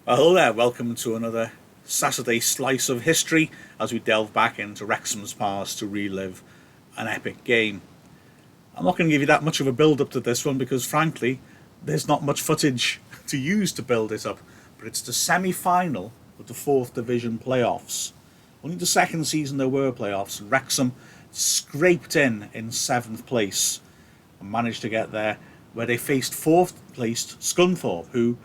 Hello there, welcome to another Saturday slice of history as we delve back into Wrexham's past to relive an epic game. I'm not going to give you that much of a build up to this one because, frankly, there's not much footage to use to build it up, but it's the semi final of the 4th Division playoffs. Only the second season there were playoffs, and Wrexham scraped in 7th place and managed to get there, where they faced 4th placed Scunthorpe, who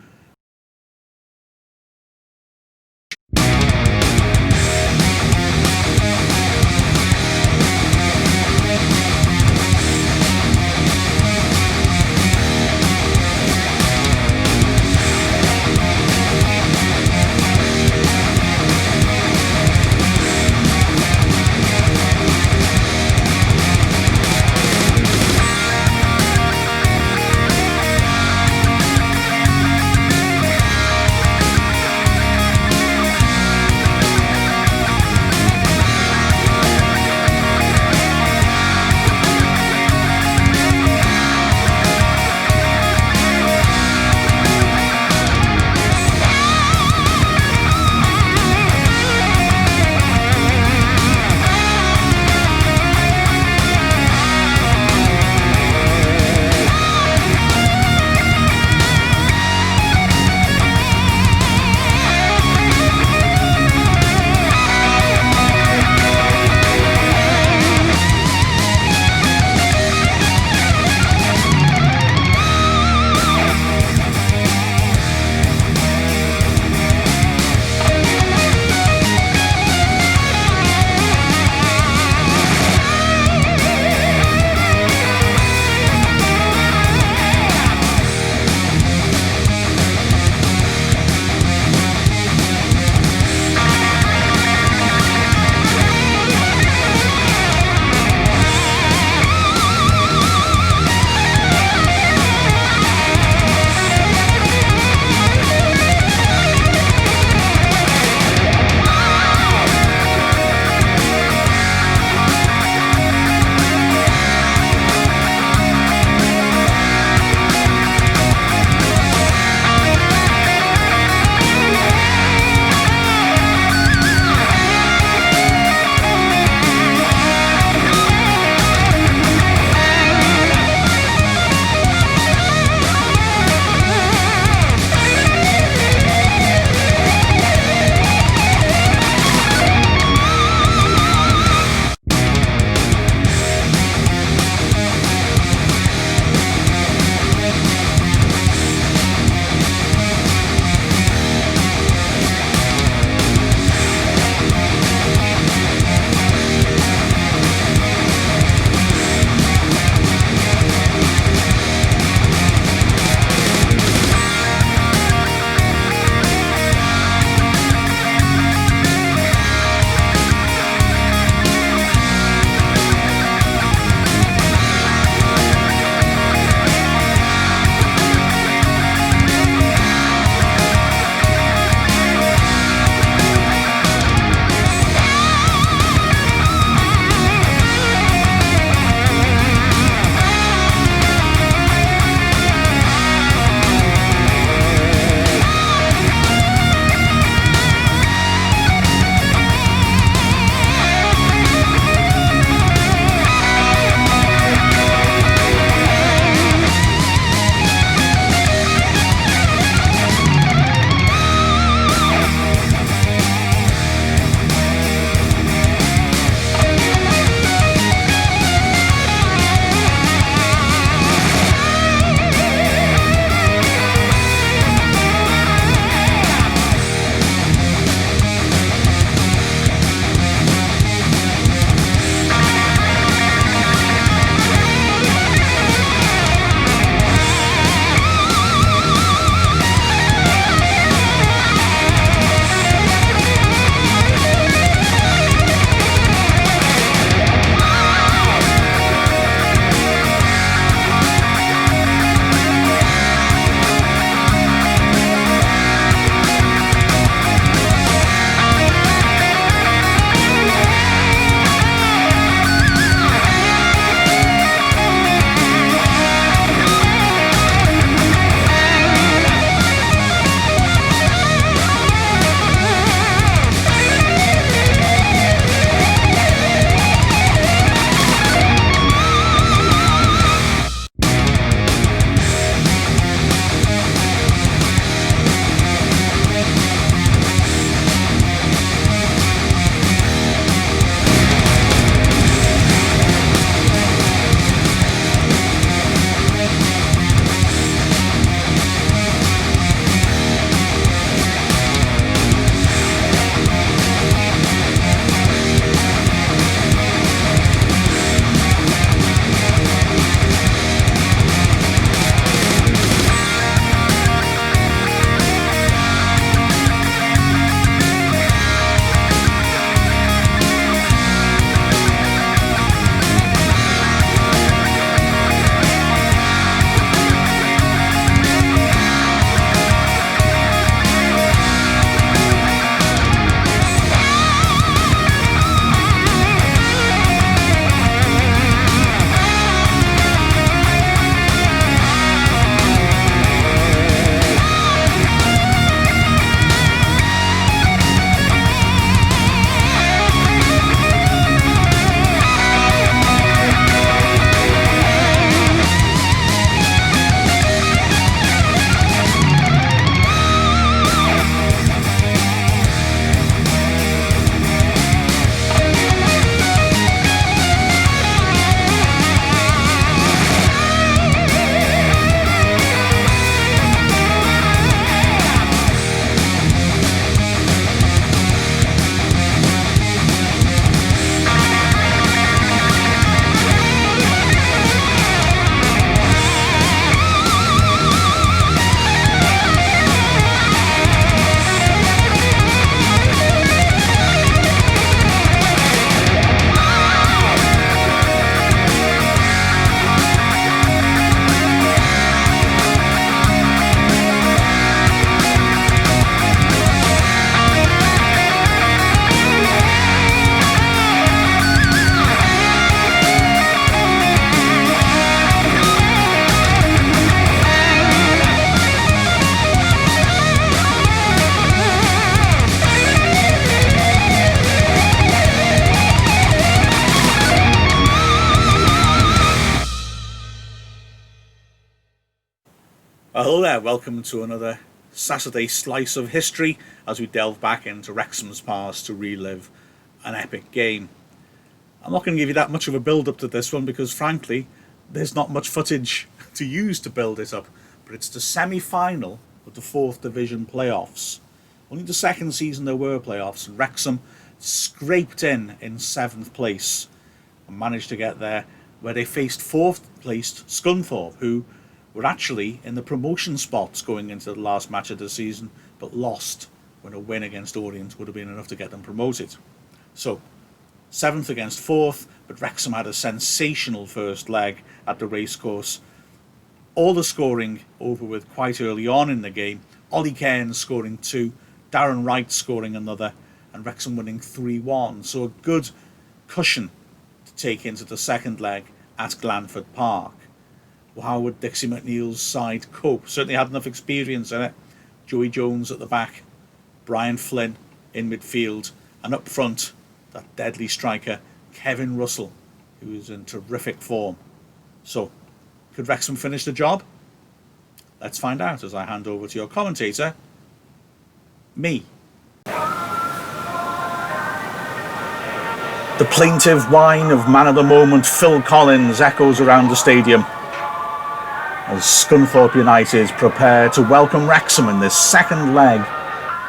Hello there, welcome to another Saturday slice of history as we delve back into Wrexham's past to relive an epic game. I'm not going to give you that much of a build up to this one because frankly there's not much footage to use to build it up, but it's the semi-final of the 4th Division playoffs. Only the second season there were playoffs, and Wrexham scraped in 7th place and managed to get there, where they faced 4th placed Scunthorpe, who were actually in the promotion spots going into the last match of the season, but lost when a win against Orient would have been enough to get them promoted. So 7th against 4th, but Wrexham had a sensational first leg at the racecourse. All the scoring over with quite early on in the game. Ollie Cairns scoring 2, Darren Wright scoring another, and Wrexham winning 3-1. So a good cushion to take into the second leg at Glanford Park. Well, how would Dixie McNeil's side cope? Certainly had enough experience in it. Joey Jones at the back, Brian Flynn in midfield, and up front, that deadly striker, Kevin Russell, who is in terrific form. So, could Wrexham finish the job? Let's find out as I hand over to your commentator, me. The plaintive whine of man of the moment Phil Collins echoes around the stadium as Scunthorpe United prepare to welcome Wrexham in this second leg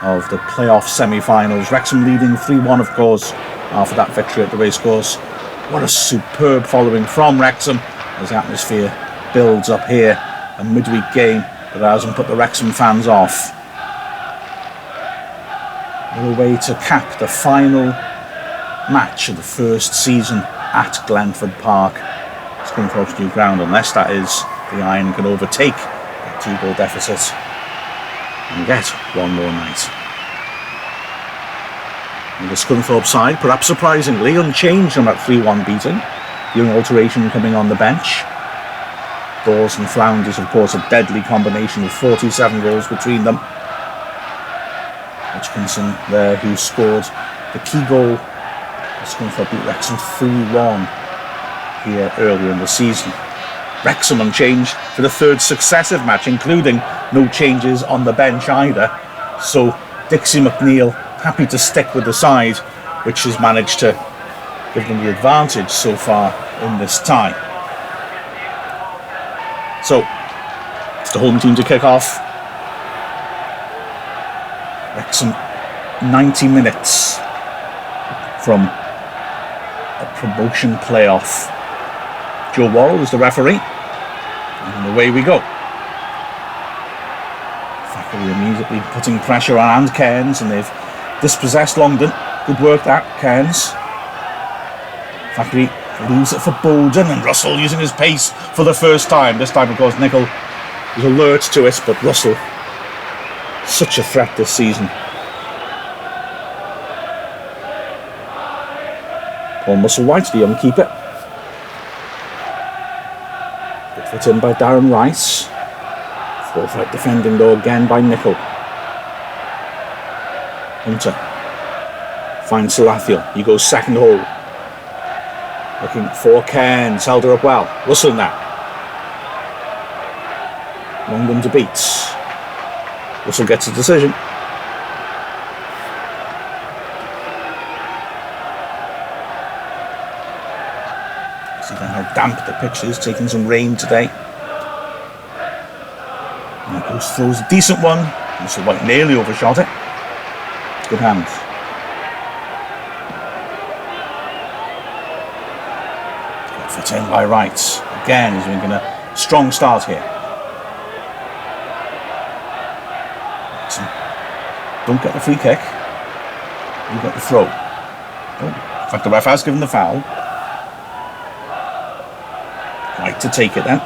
of the playoff semi-finals. Wrexham leading 3-1, of course, after that victory at the racecourse. What a superb following from Wrexham as the atmosphere builds up here. A midweek game that hasn't put the Wrexham fans off. What a way to cap the final match of the first season at Glanford Park. Scunthorpe's new ground, unless that is the Iron can overtake that 2-goal deficit and get one more night. And the Scunthorpe side, perhaps surprisingly, unchanged from that 3-1 beating. Young alteration coming on the bench. Dawes and Flounders, of course, a deadly combination with 47 goals between them. Hodgkinson there, who scored the key goal. Scunthorpe beat Wrexham 3-1 here earlier in the season. Wrexham unchanged for the third successive match, including no changes on the bench either. So Dixie McNeil happy to stick with the side, which has managed to give them the advantage so far in this tie. So it's the home team to kick off. Wrexham 90 minutes from a promotion playoff. Joe Worrell is the referee, and away we go. Thackeray immediately putting pressure on Cairns, and they've dispossessed Longdon. Good work that, Cairns. Thackeray leaves it for Bolden, and Russell using his pace for the first time. This time, of course, Nicol was alert to it, but Russell, such a threat this season. Paul Musselwhite, the young keeper. Put in by Darren Wright. Forthright defending though again by Nicol. Hunter finds Salathiel. He goes second hole. Looking for Cairns. Held her up well. Russell now. Longdon to beat. Russell gets a decision. See then how damp the pitch is, taking some rain today. And goes, throws a decent one. Musselwhite nearly overshot it. Good hands. Good for 10 by Wright. Again, he's making a strong start here. Don't get the free kick. You got the throw. Oh, in fact, the ref has given the foul. Right to take it then.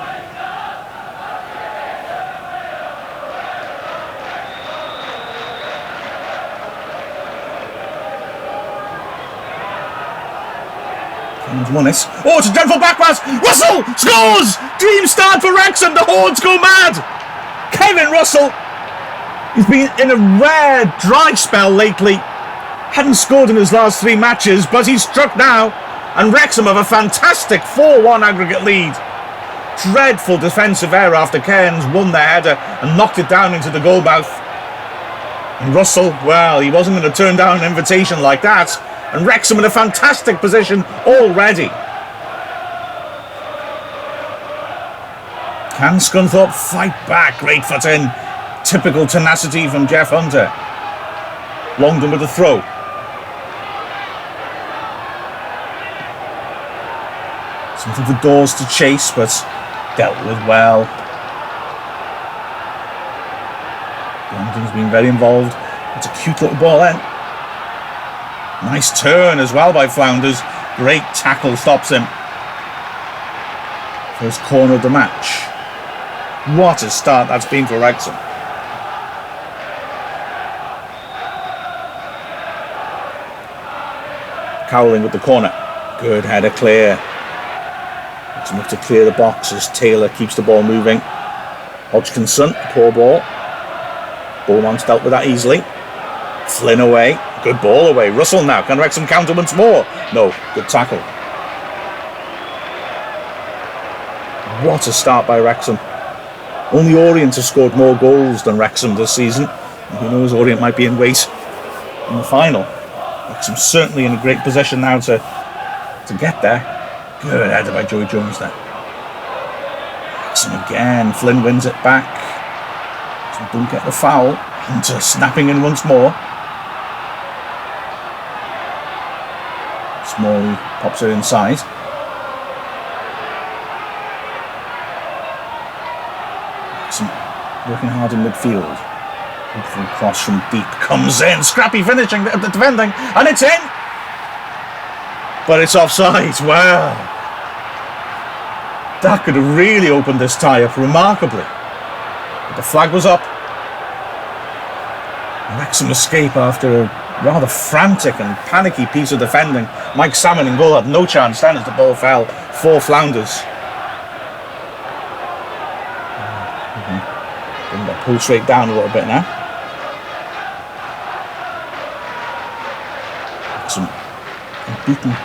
And won it. Oh, it's a dreadful back pass. Russell scores! Dream start for Wrexham. The Hordes go mad. Kevin Russell. He's been in a rare dry spell lately. Hadn't scored in his last 3 matches, but he's struck now. And Wrexham have a fantastic 4-1 aggregate lead. Dreadful defensive error after Cairns won the header and knocked it down into the goal mouth. And Russell, well, he wasn't going to turn down an invitation like that. And Wrexham in a fantastic position already. Can Scunthorpe fight back? Great foot in. Typical tenacity from Jeff Hunter. Longdon with the throw. Something for Dawes to chase, but dealt with well. Longdon's been very involved. It's a cute little ball then. Nice turn as well by Flounders. Great tackle, stops him. First corner of the match. What a start that's been for Wrexham. Cowling with the corner. Good header clear. Wrexham look to clear the box as Taylor keeps the ball moving. Hodgkinson, poor ball. Beaumont's dealt with that easily. Flynn away. Good ball away. Russell now. Can Wrexham counter once more? No. Good tackle. What a start by Wrexham. Only Orient has scored more goals than Wrexham this season. And who knows, Orient might be in weight in the final. Wrexham certainly in a great position now to get there. Good header by Joey Jones there. Wrexham again. Flynn wins it back. So don't get the foul. Hunter snapping in once more. Smalley pops it inside. Wrexham working hard in midfield. Beautiful cross from deep comes in. Scrappy finishing, the defending, and it's in. But it's offside. Well, that could have really opened this tie up remarkably. But the flag was up. Wrexham escape after a rather frantic and panicky piece of defending. Mike Salmon in goal had no chance then as the ball fell for Flounders. Bring that pull straight down a little bit now. Wrexham beaten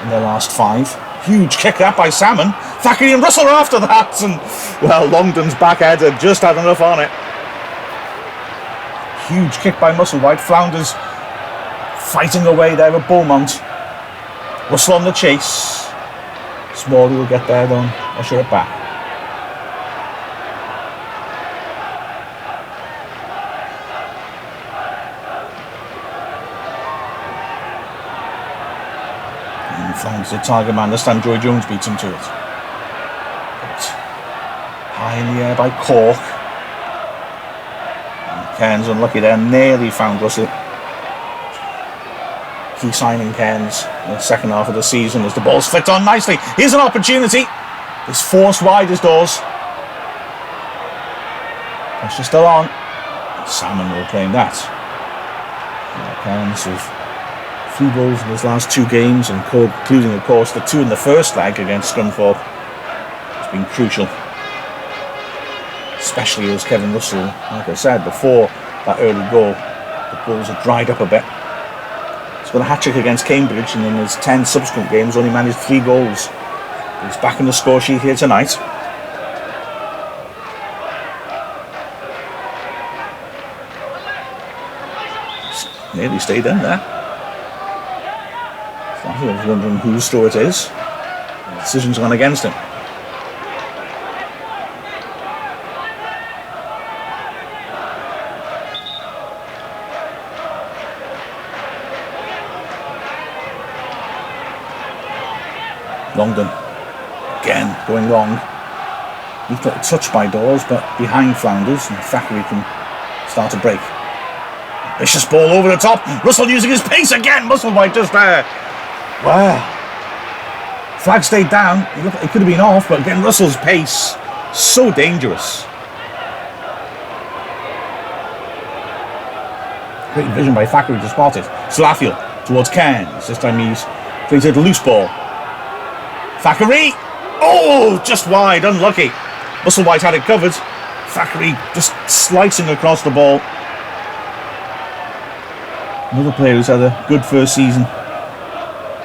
in their last 5. Huge kick that by Salmon. Thackeray and Russell are after that, and well, Longdon's back header just had enough on it. Huge kick by Musselwhite. Flounders fighting away there with Beaumont. Russell on the chase. Smalley will get there though and usher it back. And Flounders the target man. This time Joy Jones beats him to it. But high in the air by Cork. Cairns unlucky there, nearly found Russell. Key signing Cairns in the second half of the season as the ball's flicked on nicely. Here's an opportunity. It's forced wide as Dawes. Pressure still on. Salmon will claim that. Cairns with 3 goals in his last 2 games, including of course the 2 in the first leg against Scunthorpe. It's been crucial. Especially as Kevin Russell, like I said, before that early goal, the goals had dried up a bit. He's got a hat-trick against Cambridge, and in his 10 subsequent games only managed 3 goals. But he's back in the score sheet here tonight. Nearly stayed in there. So I was wondering whose throw it is. The decision's gone against him. Longdon again going long. We've got a touch by Dawes, but behind Flounders, and Thackeray can start to break. Vicious ball over the top. Russell using his pace again. Musselwhite just there. Wow. Flag stayed down. It could have been off, but again, Russell's pace so dangerous. Great vision by Thackeray to spot it. Slafield towards Cairns. This time he's created a loose ball. Thackeray! Oh, just wide, unlucky. Musselwhite had it covered. Thackeray just slicing across the ball. Another player who's had a good first season.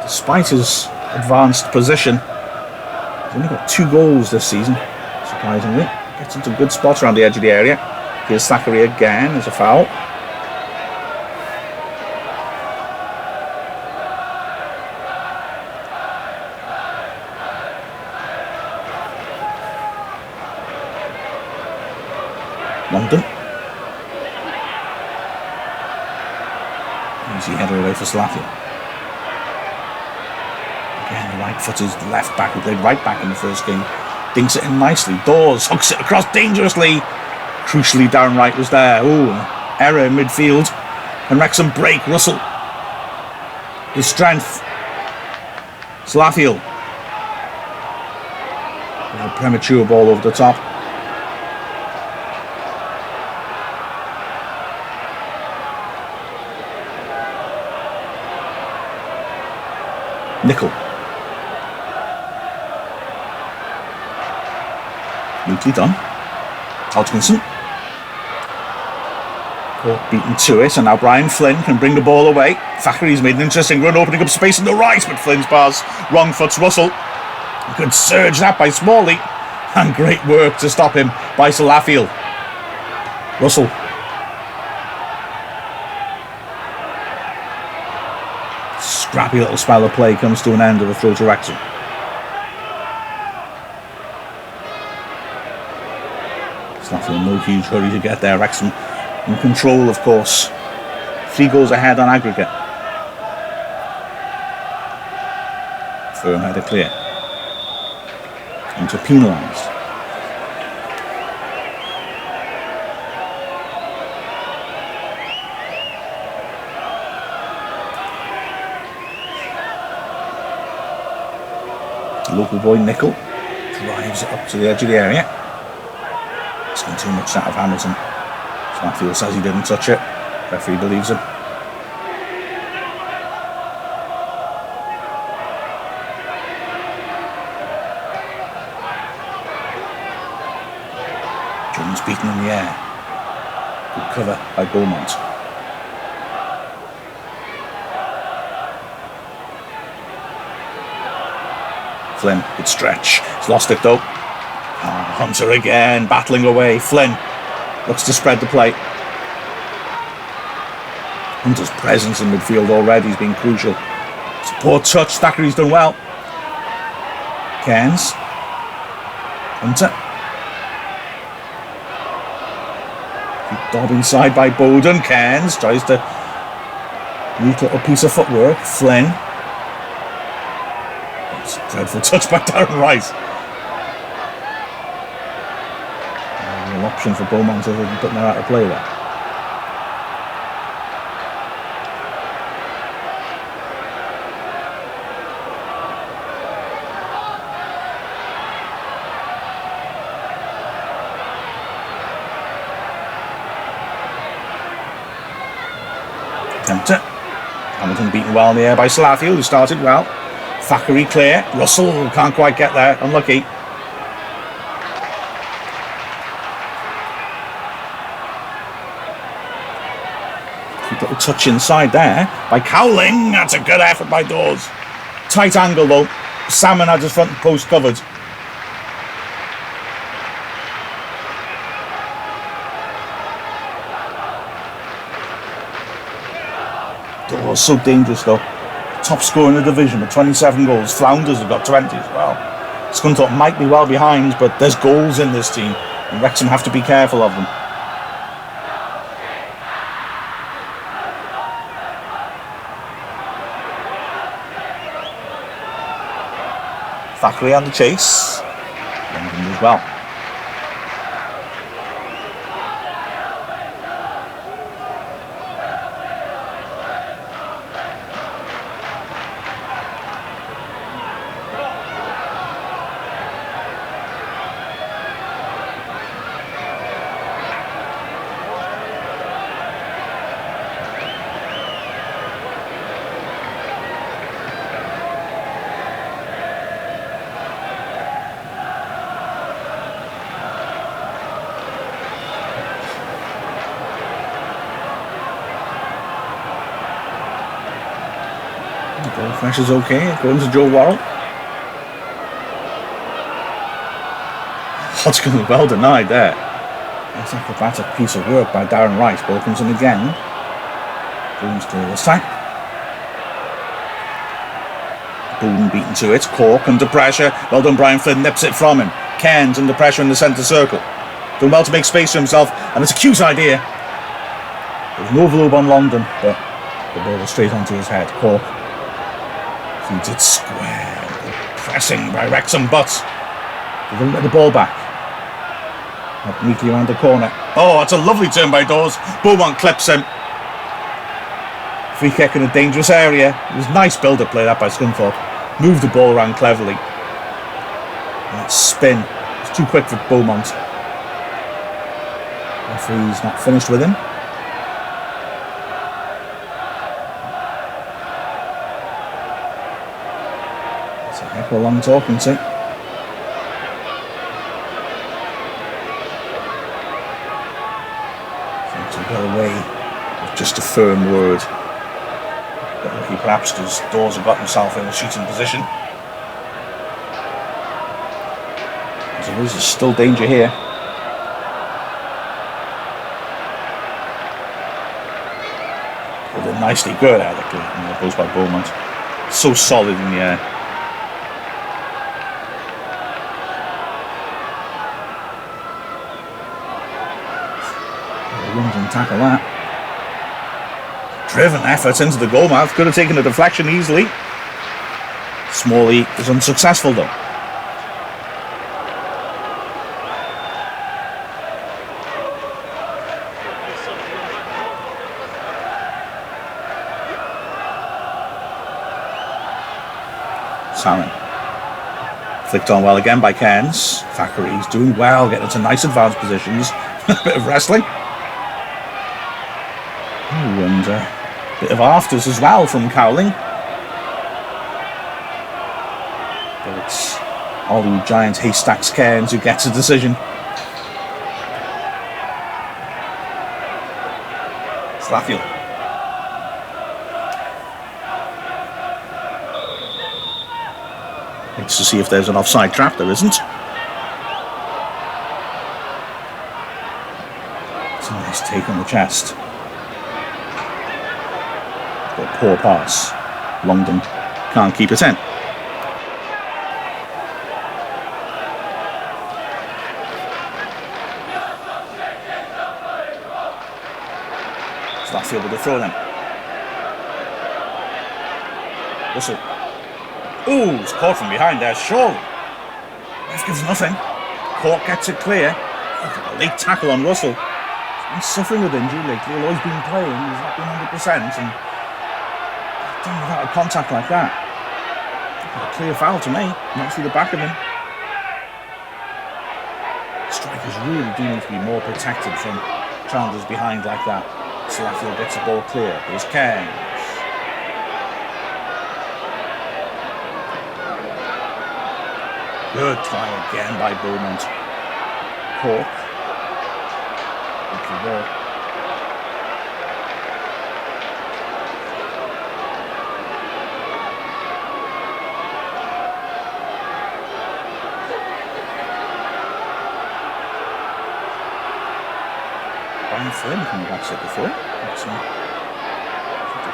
Despite his advanced position, He's only got 2 goals this season, surprisingly. Gets into good spots around the edge of the area. Here's Thackeray again, there's a foul. London. Easy header away for Slavian. Again, the right-footed left back who played right back in the first game. Dinks it in nicely. Dawes hooks it across dangerously. Crucially, Darren Wright was there. Ooh, error in midfield. And Wrexham break. Russell. His strength. Slavian. A premature ball over the top. Nickel. Neatly done. Hodgkinson. Beaten to it, and now Brian Flynn can bring the ball away. Thackeray's made an interesting run, opening up space in the right, but Flynn's pass wrong foots Russell. Good surge that by Smalley, and great work to stop him by Salafield. Russell. Scrappy little spell of play comes to an end with a throw to Wrexham. Slavian, no huge hurry to get there. Wrexham in control, of course. 3 goals ahead on aggregate. Firm header clear. Into penalised. Local boy Nickel drives it up to the edge of the area. It's been too much out of Hamilton. Smartfield says he didn't touch it. Referee believes him. Jones beaten in the air. Good cover by Beaumont. Flynn, good stretch. He's lost it though. Hunter again, battling away. Flynn looks to spread the play. Hunter's presence in midfield already has been crucial. It's a poor touch. Thackeray's done well. Cairns. Hunter. Dob inside by Bowden. Cairns tries to neat little piece of footwork. Flynn. Dreadful touch by Darren Wright. An option for Beaumont to put them out of play there. Tempter. Hamilton beaten well in the air by Salafield, who started well. Thackeray clear. Russell can't quite get there. Unlucky. Cute little touch inside there by Cowling. That's a good effort by Dawes. Tight angle though. Salmon had his front post covered. Dawes so dangerous though. Top scorer in the division with 27 goals. Flounders have got 20 as well. Scunthorpe might be well behind, but there's goals in this team, and Wrexham have to be careful of them. Thackeray on the chase. London as well. Fresh is okay, according to Joe Worrell. Oh, well denied there. That's an acrobatic piece of work by Darren Wright. Ball comes in again. Boone's clear this time. Boone beaten to it. Cork under pressure. Well done, Brian Flynn nips it from him. Cairns under pressure in the centre circle. Done well to make space for himself, and it's a cute idea. There's no overload on Longdon, but the ball is straight onto his head. Cork feeds it square. Pressing by Wrexham, but they don't get the ball back. Up neatly around the corner. Oh, it's a lovely turn by Dawes. Beaumont clips him. Free kick in a dangerous area. It was nice build-up play that by Scunthorpe. Moved the ball around cleverly. And that spin was too quick for Beaumont. Referee's not finished with him. That's a heck of a long talking to. To go away with just a firm word. But lucky perhaps because Dawes have got himself in a shooting position. As there is still danger here. Pulled it nicely, good out of the clear. And the goes by Beaumont. So solid in the air. Runs and tackle that. Driven effort into the goal mouth. Could have taken a deflection easily. Smalley is unsuccessful though. Salmon. Flicked on well again by Cairns. Thackeray's doing well, getting into nice advanced positions. A bit of wrestling. And a bit of afters as well from Cowling. But it's Hollywood Giant Haystacks Cairns who gets a decision. Slaffield. Needs to see if there's an offside trap. There isn't. It's a nice take on the chest. Poor pass. Longdon can't keep it in. Slaffield with the throw then. Russell. Ooh, it's caught from behind there, surely. Ref gives nothing. Cork gets it clear. Oh, a late tackle on Russell. He's been suffering with injury lately. He's always been playing. He's not been 100%. And done without a contact like that. A clear foul to me. Not through the back of him. Strikers really do need to be more protected from challenges behind like that. Slaffield gets the ball clear. There's Cairns. Good try again by Beaumont. Cork. Good ball. Brian Flynn coming back set before.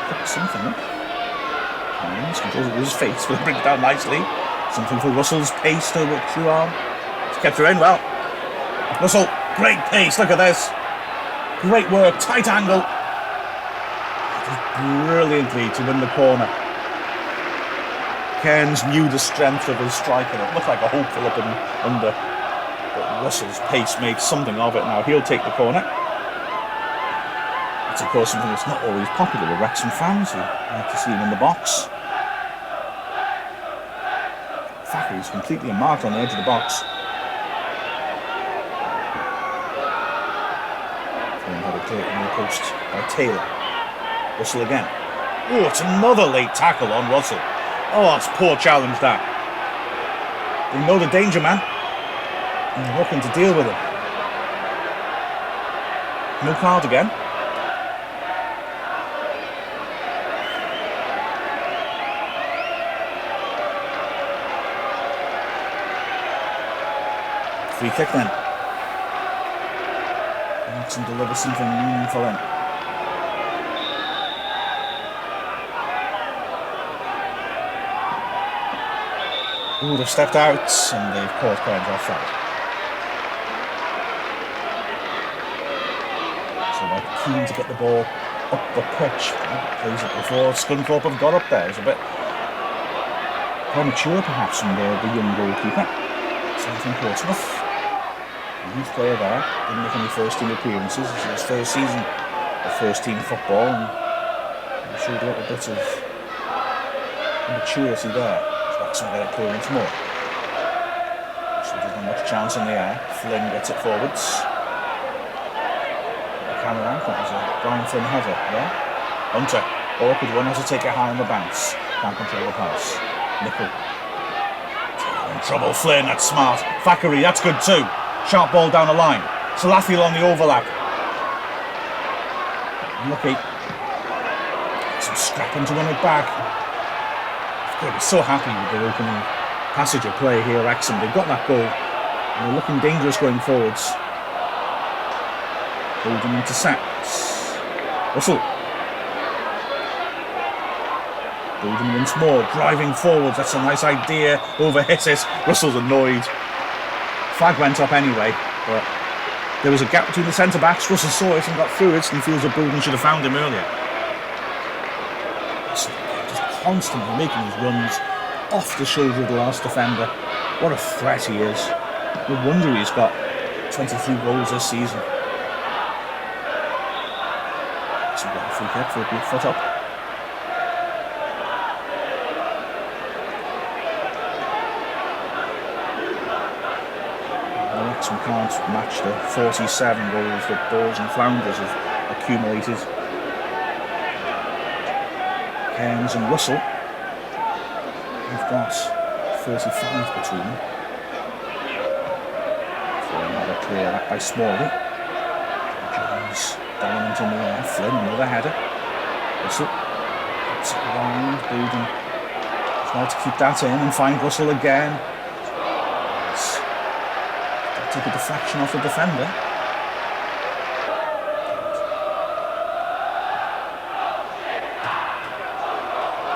Pick something up. Cairns controls it with his face, but brings it down nicely. Something for Russell's pace to work through on. He's kept her in well. Russell, great pace, look at this. Great work, tight angle. Brilliantly to win the corner. Cairns knew the strength of his strike and it looked like a hopeful up and under. But Russell's pace made something of it now. He'll take the corner. It's of course something that's not always popular with Wrexham fans who like to see him in the box. Thackeray's completely unmarked on the edge of the box. Had a clear in the post by Taylor. Russell again. Oh, it's another late tackle on Russell. Oh, it's poor challenge that. They know the danger, man. And they're looking to deal with it. No card again. Free kick then. Wrexham deliver something meaningful in. Ooh, they've stepped out and they've caught Cairns offside. So they're keen to get the ball up the pitch. Plays it before Scunthorpe have got up there. It's a bit premature perhaps from the young goalkeeper. Same thing Portsmouth. Youth player there, didn't make any first team appearances. This is his first season of first team football and he showed a little bit of maturity there. Wrexham get a clearance more. So there's not much chance in the air. Flynn gets it forwards. Cameron, that was a Brian Flynn header, yeah? Hunter, awkward one, has to take it high on the bounce. Can't control the pass. Nickel. In trouble, Flynn, that's smart. Thackeray, that's good too. Sharp ball down the line. Salathiel on the overlap. Lucky. Some scrapping to win it back. They'll be so happy with their opening passage of play here, Wrexham. They've got that goal and they're looking dangerous going forwards. Golden intercepts. Russell. Golden once more, driving forwards. That's a nice idea. Overhits it. Russell's annoyed. Flag went up anyway, but there was a gap between the centre-backs. Russell saw it and got through it, and he feels that Golden should have found him earlier. Just constantly making his runs off the shoulder of the last defender. What a threat he is. No wonder he's got 23 goals this season. So we've got a free kick for a good foot up. Wrexham can't match the 47 goals that Balls and Flounders have accumulated. Cairns and Russell have got 35 between them. So another clear that by Smalley. Jones dominant in the air. Flynn, another header. Russell puts it around. Bowden tries to keep that in and find Russell again. Take a deflection off the defender.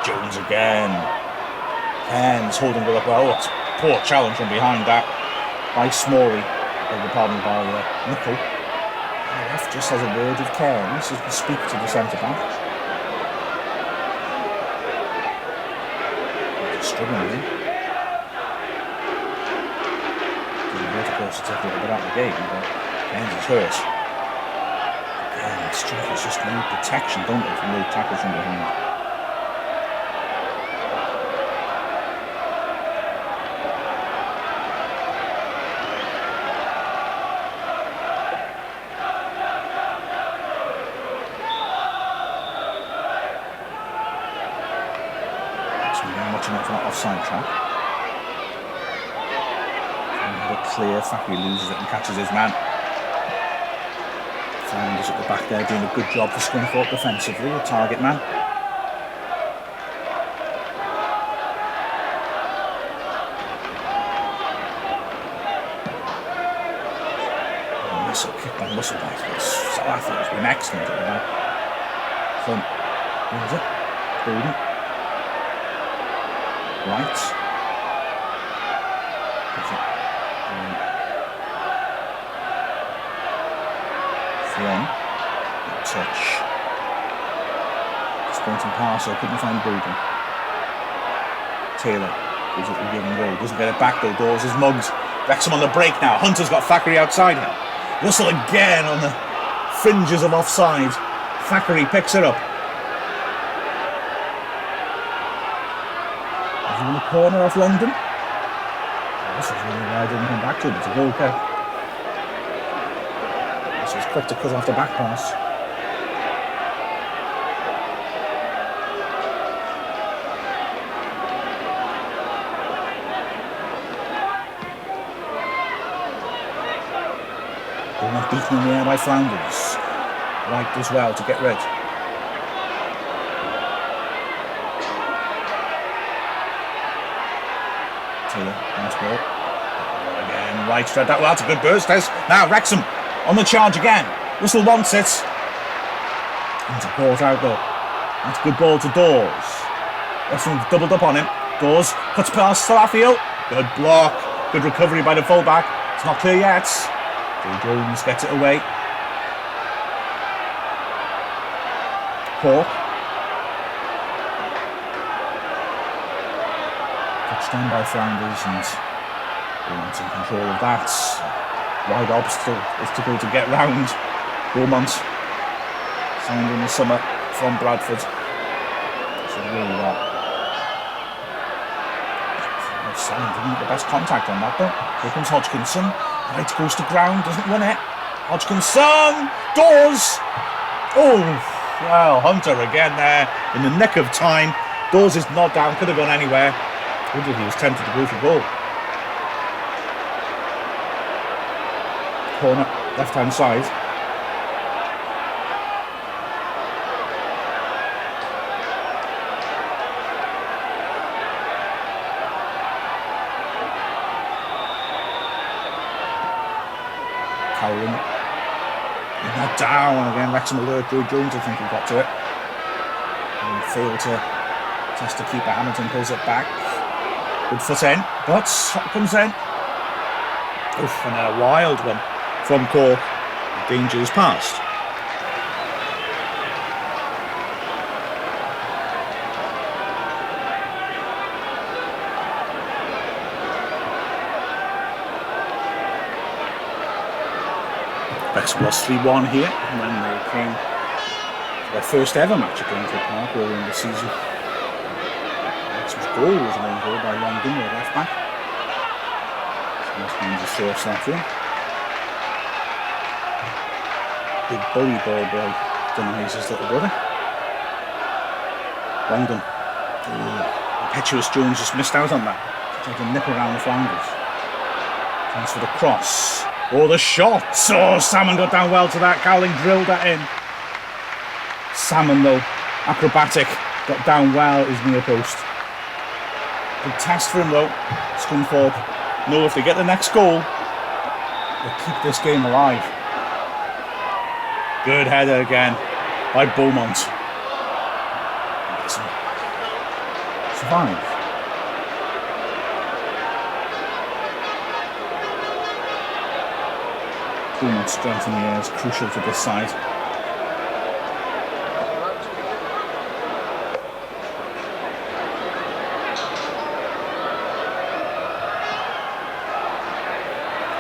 Jones again. Cairns holding it up well. Oh, poor challenge from behind that by Smalley. Pardon, by Nickel. The ref just has a word with Cairns as we speak to the centre-back. Struggling with him. To take a little bit out of the game, but Cairns is hurt. And strikers just need protection, don't they, from low tackles from behind. So we're watching out for that offside trap. Clear, Thackeray loses it and catches his man. Flounders at the back there doing a good job for Scunthorpe defensively, a target man. Massive kick by Russell back. Salathiel has been excellent at the back. Flynn wins it. Bowden. Right. Flynn, touch. Sprinting pass, I couldn't find Bowden. Taylor gives it a give and go. Doesn't get it back though. Dawes is mugged. Wrexham on the break now. Hunter's got Thackeray outside him. Russell again on the fringes of offside. Thackeray picks it up. Is he in the corner off London? This is really why I didn't come back to it. It's a goal kick. This is quick to cut off the back pass. They're not beaten in the air by Flounders. Right as well to get rid. Taylor, nice ball. Again, right, thread that. Well, that's a good burst, Des. Now, Wrexham on the charge again. Russell wants it. Into Port out, though. That's a good ball to Dawes. Wrexham doubled up on him. Dawes cuts past Salafield. Good block. Good recovery by the fullback. It's not clear yet. Joe Jones gets it away. Port. Touchdown by Flanders, and Beaumont's in control of that. Wide obstacle to get round. Beaumont signed in the summer from Bradford. So really well. Simon didn't get the best contact on that, though. Here comes Hodgkinson. Right, goes to ground, doesn't win it. Hodgkinson doors. Oh, well, Hunter again there in the nick of time. Dawes is not down, could have gone anywhere. I wonder if he was tempted to go for goal. Corner, left hand side. Cowling. Not down again. Wrexham alert. Joe Jones, I think, he got to it. And failed to test the keeper. Hamilton pulls it back. Good foot in, but shot comes in. Oof, and a wild one from Cork. The danger is past. Wrexham lost 3-1 here when they came for their first ever match at Scunthorpe Park earlier in the season. Wrexham's goal was an own goal by London, the left back. So this means a source that one. Big bully ball boy denies his little brother. London. Impetuous Jones just missed out on that. Tried to nip around the Flanders. Thanks for the cross. Oh, the shot! Oh, Salmon got down well to that. Cowling drilled that in. Salmon, though, acrobatic, got down well at his near post. Good test for him, though. Scunthorpe know if they get the next goal, they'll keep this game alive. Good header again by Beaumont. Survive. Beaumont's strength in the air is crucial to this side.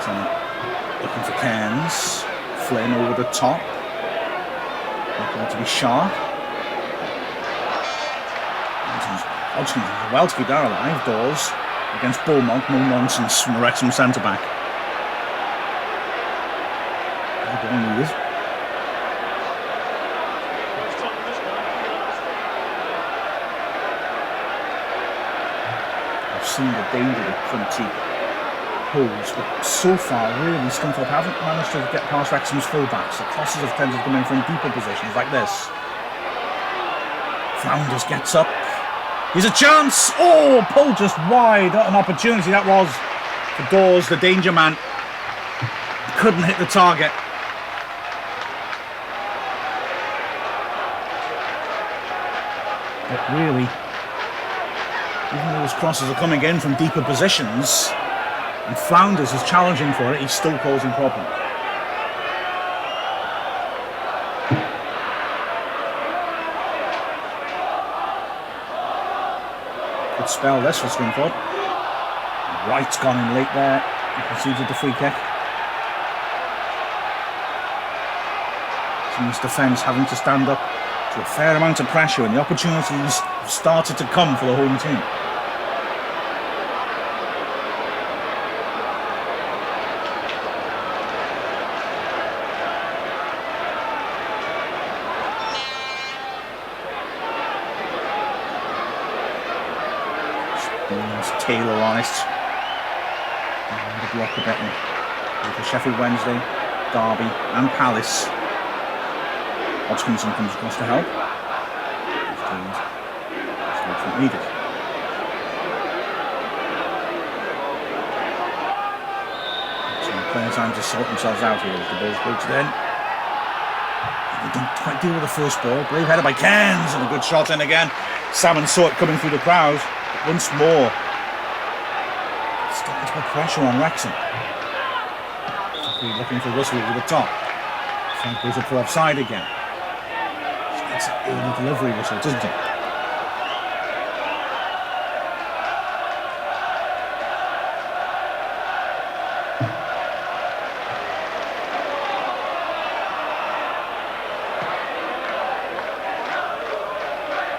So, looking for Cairns. Flynn over the top. Looking to be sharp. Hodgkinson does well to keep that alive. Dawes against Beaumont. No nonsense from the Wrexham centre-back. I've seen the danger that Cunty holds, but so far, really, Scunthorpe haven't managed to get past Wrexham's full-backs. The crosses have tended to come in from deeper positions like this. Flanders gets up. Here's a chance! Oh, pulled just wide. What an opportunity that was for Dawes, the danger man. Couldn't hit the target. But really, even though those crosses are coming in from deeper positions, and Flanders is challenging for it, he's still causing problems. Good spell this for Scunthorpe. Wright's gone in late there. He conceded the free kick. Team's defence having to stand up to a fair amount of pressure, and the opportunities have started to come for the home team. Spoon's Taylor on it. And the block a bit for Sheffield Wednesday, Derby and Palace. Hodgkinson comes across to help. It's not needed. time to sort themselves out here as the ball's poked in. They didn't quite deal with the first ball. Brave header by Cairns and a good shot in again. Salmon saw it coming through the crowd. Once more, starting to put pressure on Wrexham. Looking for Russell over the top. Frank goes up for offside again. It's an early delivery whistle, doesn't it?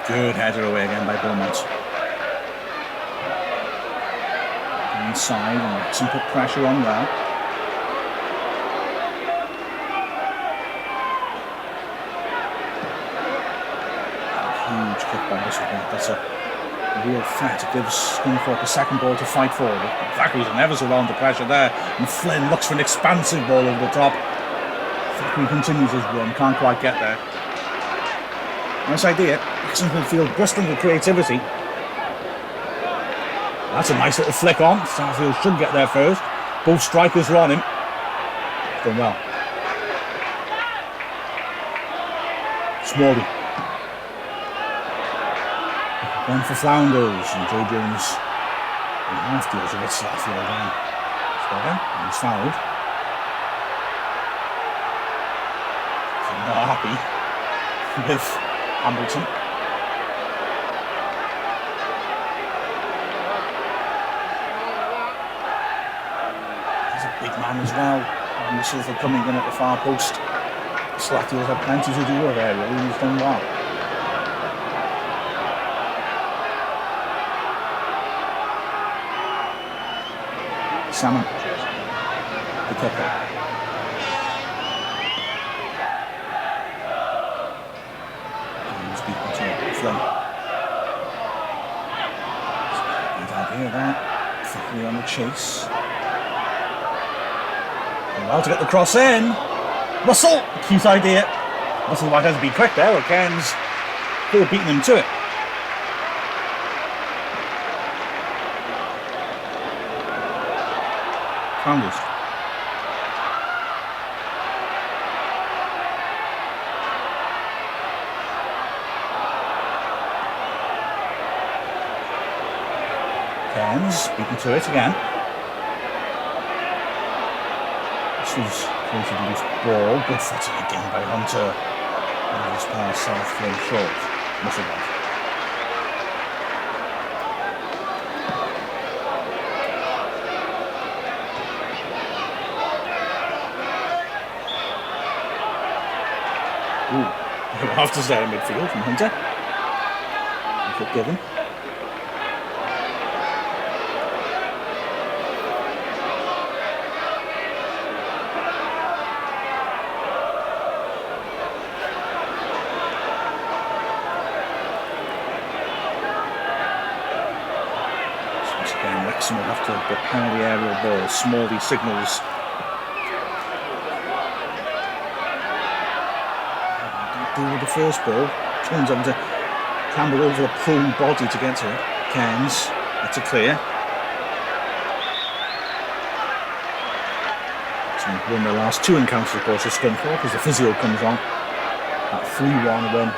Good header away again by Beaumont. Inside, and Wrexham put pressure on well. Huge kick by Russell. That's a real threat. It gives Scunthorpe a second ball to fight for. Thackeray's never so well under pressure there, and Flynn looks for an expansive ball over the top. Thackeray continues his run, can't quite get there. Nice idea. Wrexham midfield bristling with creativity. That's a nice little flick on. Starfield should get there first. Both strikers are on him. Done well. Smalley. One for Flounders, and Joe Jones in half deals with Starfield again. And he's fouled. So not happy with Hamilton. He's a big man as well. And the Silver coming in at the far post. Slattery's had plenty to do with there, really. He's done well. Salmon. The kicker. Flynn. Good idea that. Thackeray on the chase. Well to get the cross in. Russell! Cute idea. Russell might have to be quick there, or Cairns could have beaten him to it. Founders. Cairns beaten to it again. This was created a loose ball. Good footing again by Hunter. And this pass south thrown short. Missile off. Ooh, Rafters there in midfield from Hunter. Good given. Wrexham will have to prepare the aerial ball. Smalley signals. Deal with the first ball. Turns on to clamber over a prone body to get to it. Cairns, that's a clear. So won their last two encounters, of course, with Scunthorpe as the physio comes on. That 3-1 win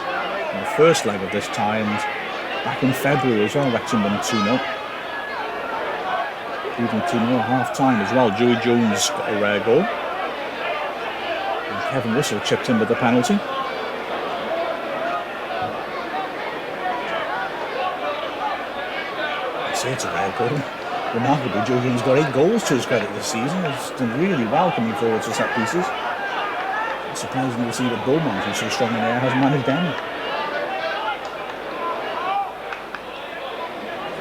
in the first leg of this tie, and back in February as well, Wrexham won 2-0. Leading 2-0 at half-time as well. Joey Jones got a rare goal. And Kevin Russell chipped in with the penalty. I say it's a rare goal. Remarkably, Joey Jones got 8 goals to his credit this season. He's done really well coming forward to set pieces. It's surprising to see that Beaumont, who's so strong in the air, hasn't managed any.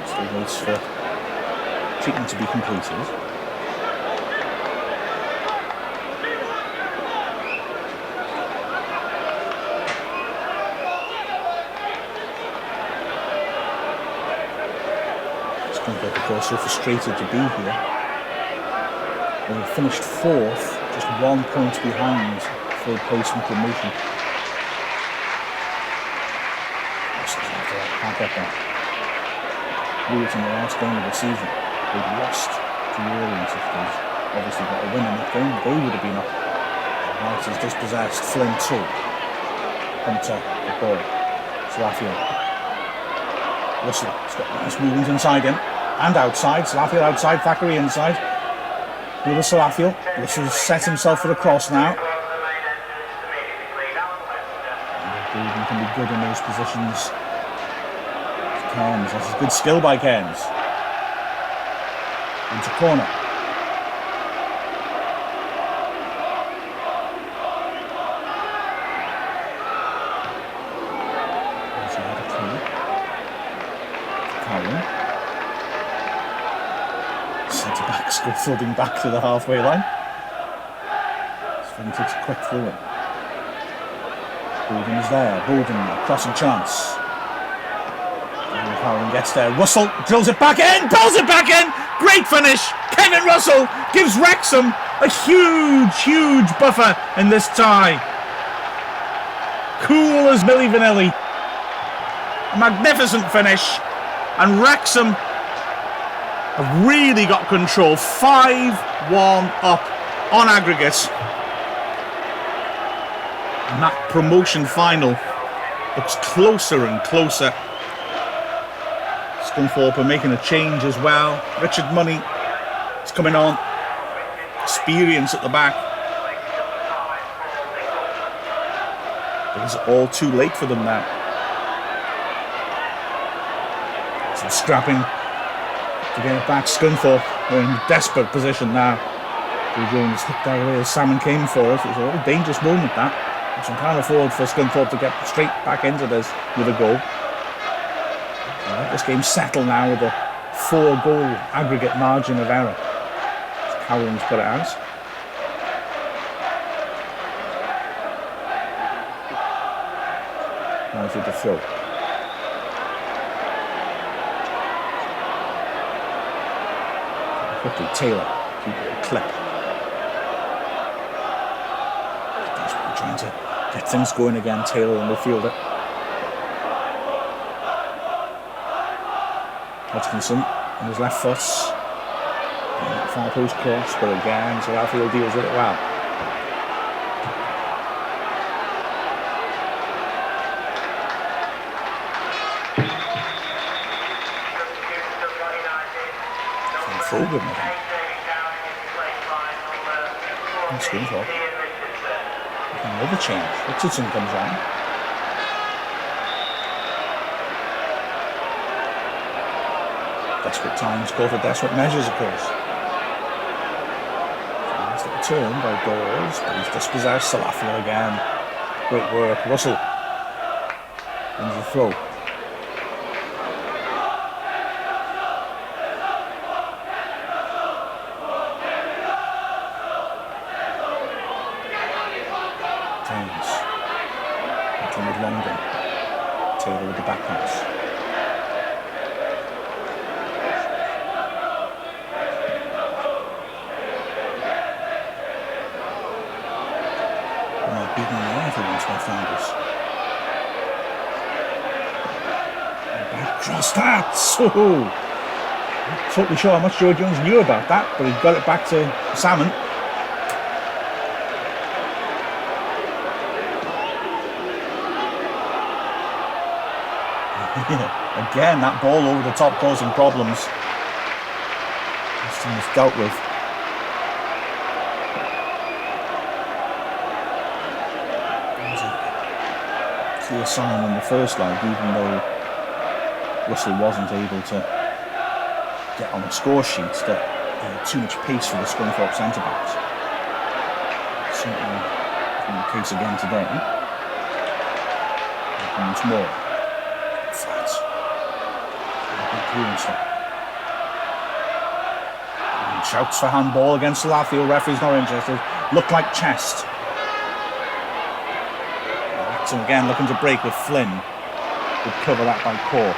Still waits for treatment to be completed. Scunthorpe, of course, so frustrated to be here. They finished 4th, just 1 point behind third place and promotion. Can't get that. Lewis in the last game of the season. They've lost to the Orient, obviously got a win in that game. They would have been up. Right, he's dispossessed. Flynn 2. Hunter, the ball. Salafiel. Russell. He's got nice movement inside him. And outside. Salafiel outside. Thackeray inside. With Salafiel. Russell set himself for the cross now. Golden can be good in those positions. Cairns. That's a good skill by Cairns. Into corner. Centre backs go flooding back to the halfway line. Flynn takes a quick through it. Bolden is there. Bolden, crossing chance. Howland gets there. Russell drills it back in. Pulls it back in. Great finish. Kevin Russell gives Wrexham a huge buffer in this tie. Cool as Milli Vanilli. A magnificent finish. And Wrexham have really got control. 5-1 up on aggregate. And that promotion final looks closer and closer. Scunthorpe are making a change as well. Richard Money is coming on. Experience at the back. But it's all too late for them now. Some scrapping to get it back. Scunthorpe are in a desperate position now. Jones hooked that away as Salmon came for it. It was a very dangerous moment, that. Which I can't afford for Scunthorpe to get straight back into this with a goal. Let this game settle now with a 4-goal aggregate margin of error. Howland's put it out. Now for the throw. Quickly, Taylor. Keep it a clip. Desperately trying to get things going again, Taylor in the fielder. Hodgkinson on his left foot. Far post cross, but again, so Alfield deals with it well. Fogan and Scunthorpe. Another change. Richardson comes on. Desperate times call for desperate measures, of course. Nice little turn by Dawes, but he's dispossessed. Salafiel again. Great work. Russell into the throw. James. Battling with Longdon. Taylor with the back pass. Beaten in the life against my fingers. Back cross that! So, not totally sure how much Joe Jones knew about that, but he got it back to Salmon. Again, that ball over the top causing problems. This time it's dealt with. A sign on the first leg, even though Russell wasn't able to get on the score sheet, that too much pace for the Scunthorpe centre-backs. Certainly the case again today. Once more. Flat. And shouts for handball against Salafiel. Referee's not interested. Looked like chest. Again looking to break with Flynn. Would cover that by Cork.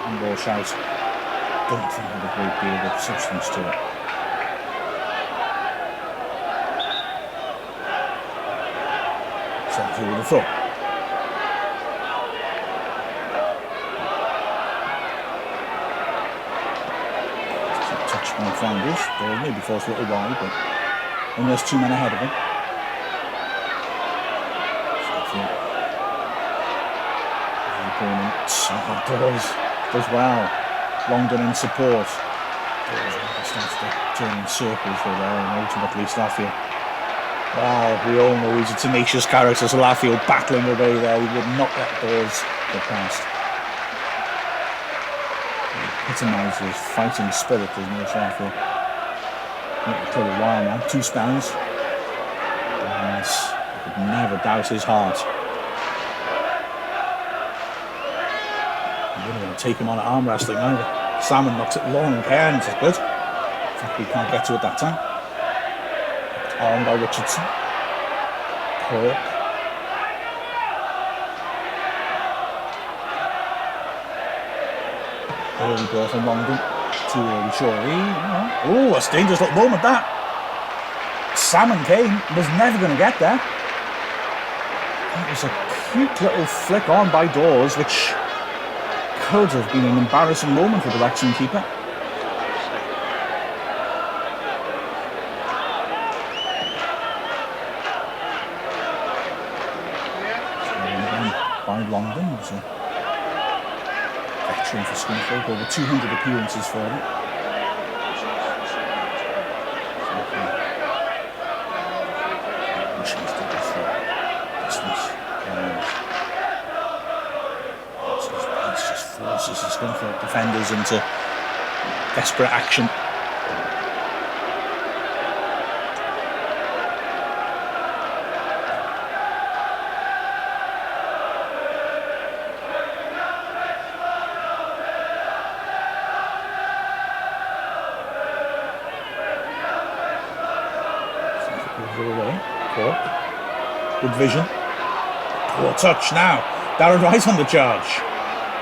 Handball shout. Don't think had a great deal of substance to it. So through the throw. boundaries. Dawes maybe forced a little wide, but only has 2 men ahead of him. Dawes does well. Longdon in support. Dawes starts to turn in circles for there, and ultimately Starfield. Wow, we all know he's a tenacious character, so Starfield battling away there. He would not let Dawes get past. Epitomises fighting spirit, doesn't he, Starfield? Not for a while now. 2 spans. And you could never doubt his heart. You wouldn't want to take him on at arm wrestling either. Salmon knocks it long and cairns is good. In fact, we can't get to it that time. Armed by Richardson. Cork. Early ball from Longdon. Too early, surely. Oh, that's a dangerous little moment, that. Salmon came, was never going to get there. That was a cute little flick on by Dawes, which could have been an embarrassing moment for the Wrexham keeper. By Longdon, who's a veteran for Scunthorpe, over 200 appearances for him. Forces the Scunthorpe defenders into desperate action. Good vision. Poor touch now. Darren Wright on the charge.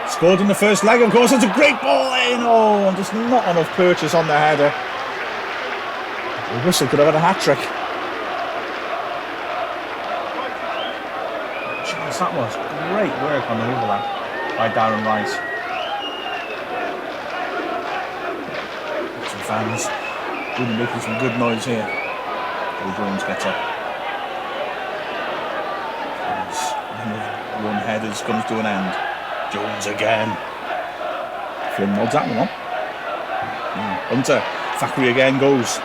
Scored in the first leg, of course. It's a great ball in. Oh, and just not enough purchase on the header. Russell could have had a hat-trick. Jeez, that was great work on the overlap by Darren Wright. Some fans really making some good noise here. Bill Jones gets up. One headers comes to an end. Jones again. Flynn nods at him on. Hunter. Thackeray again goes.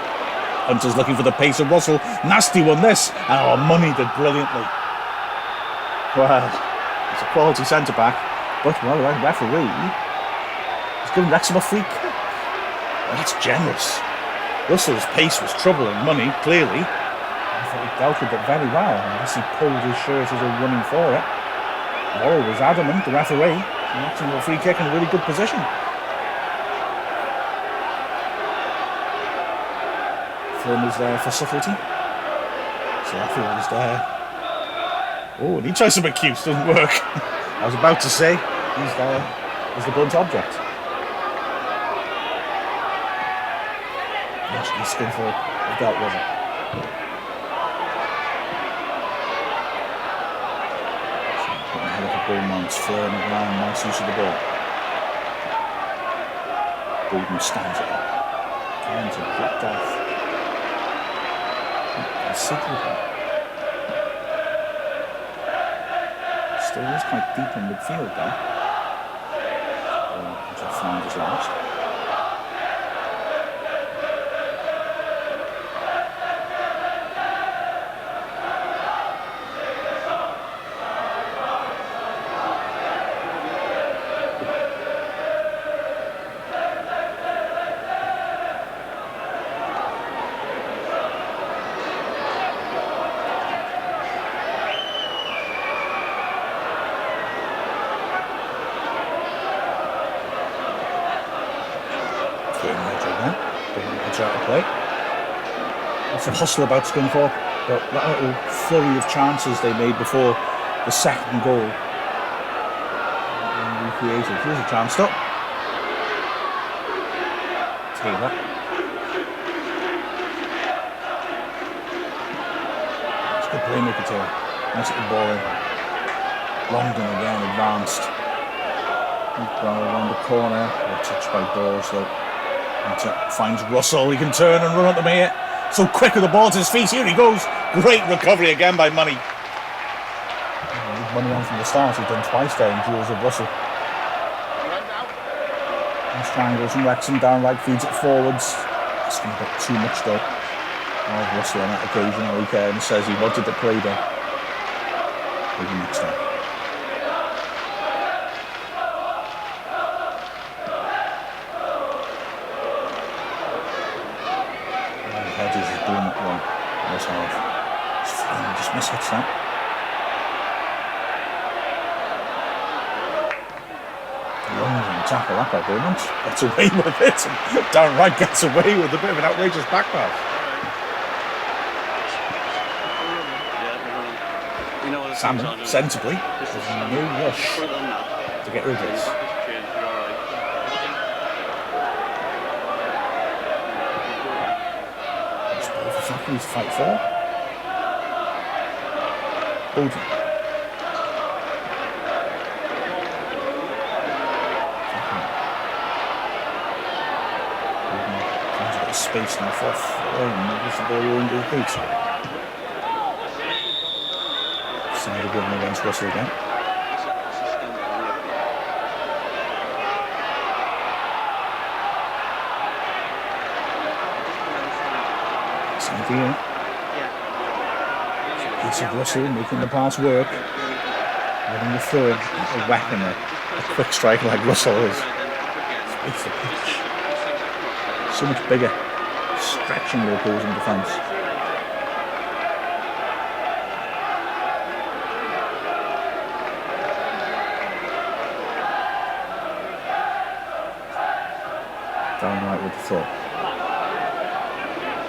Hunter's looking for the pace of Russell. Nasty one this. Oh, Money did brilliantly. Well, it's a quality centre back. But, well, the referee has given Wrexham a free kick. Well, that's generous. Russell's pace was troubling Money, clearly. I thought he dealt with it very well. Unless he pulled his shirt as he was running for it. Morrow was adamant, the referee, matching a free kick in a really good position. Flynn is there for subtlety. Starfield is there. Oh, and he tries some accuse, doesn't work. I was about to say, he's there as the blunt object. Eventually Scunthorpe have dealt with it. Ball mounts Flynn and nice use of the ball. Bowden stands it up. Cairns are dropped off. Considerable. Still is quite deep in midfield there. Jeff Flanders last. It's a hustle about Scunthorpe, but that little flurry of chances they made before the second goal recreated. Here's a chance stop. Taylor. It's a good playmaker, Taylor. Nice little ball in. Longdon again advanced. Brown around the corner. A touch by Dawes though. Finds Russell. He can turn and run at the here. So quick with the ball to his feet. Here he goes. Great recovery again by Money. Money on from the start. He's done twice there in duels with Russell. Nice triangles from Wrexham down right, feeds it forwards. That's going a bit too much though. Russell on that occasion, he came and says he wanted to play there. Maybe next time. Hedges is doing it wrong. This half. Just mishits that. Tackle that by Bowman. Gets away with it. Downright gets away with a bit of an outrageous back pass. Salmon, sensibly, there's no rush to get rid of this. There's both exactly to fight for. Bowden. Space now for there's the ball rolling to the feet. Side given against Russell again. Side here. Piece of Russell making the pass work. Letting the throw a whack and a quick striker like Russell is. It's the pitch. So much bigger, stretching the opposing defence. Down right with the throw.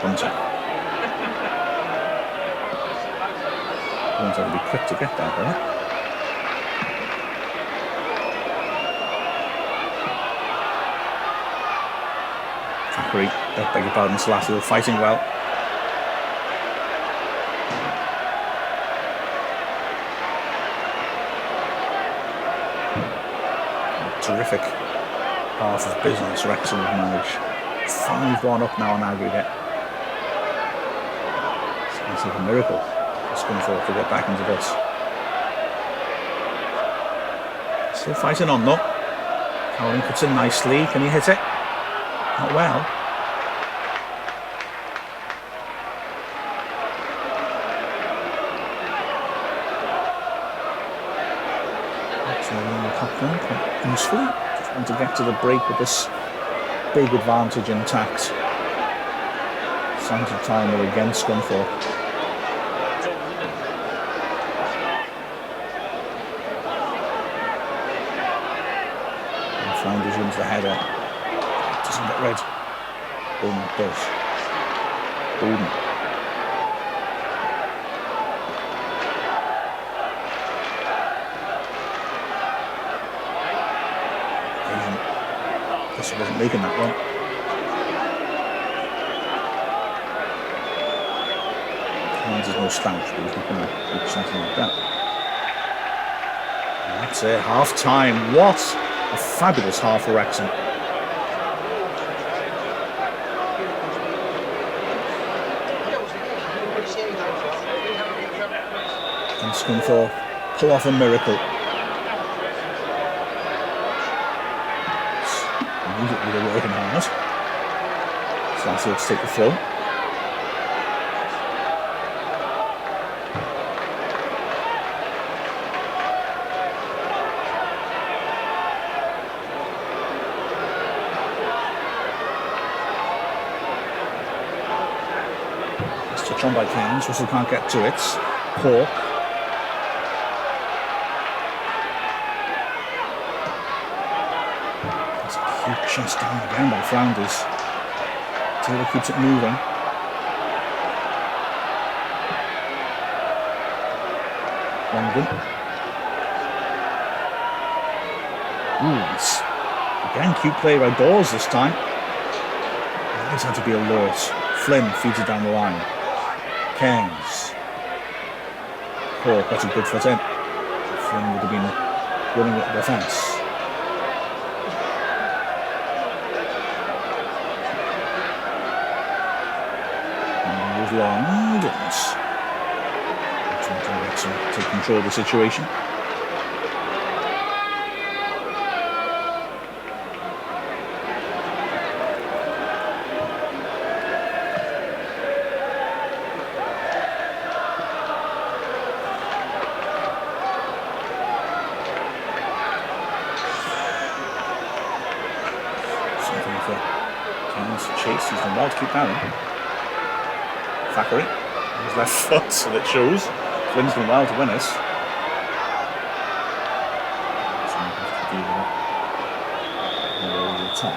Hunter. Hunter will be quick to get that, right? Beg your pardon, Salafield fighting well. Terrific half of business Wrexham have managed. 5-1 up now on aggregate. It's going to take a miracle for Scunthorpe to get back into this. Still fighting on though. Cowling puts in nicely. Can he hit it? Not well. Quite useful. Just want to get to the break with this big advantage intact. Signs of time are against Scunthorpe. And Flanders wins the header. Doesn't get red. Bowden does. Bowden. He wasn't making that one. There's no slouch, but he's not going to do something like that. And that's it, half time. What a fabulous half for Wrexham. And Scunthorpe pull off a miracle. Immediately they're working hard. Scunthorpe to take the throw. It's touched on by Keynes. Russell can't get to it. Hawk. Huge chest down again by Flanders. Taylor keeps it moving. Longden. It's again cute play by Dawes this time. He's had to be alert. Flynn feeds it down the line. Keynes. Hawk got a good foot in. Flynn would have been running at the defence. long and Wrexham to control the situation. Something for Kennan's chase. He's done well to keep that in. Thackeray, his left foot, so that shows. Flynn's done well to win us. So we have to deal with that. Over the top.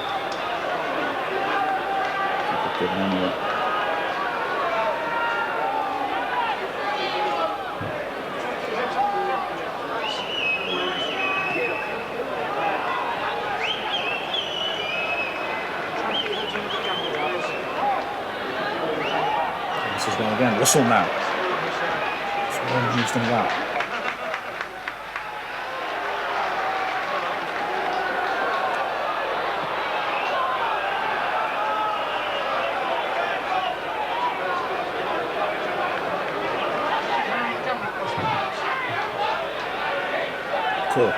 Keep it good anyway. This is going again. Russell now. He's done well. Cool.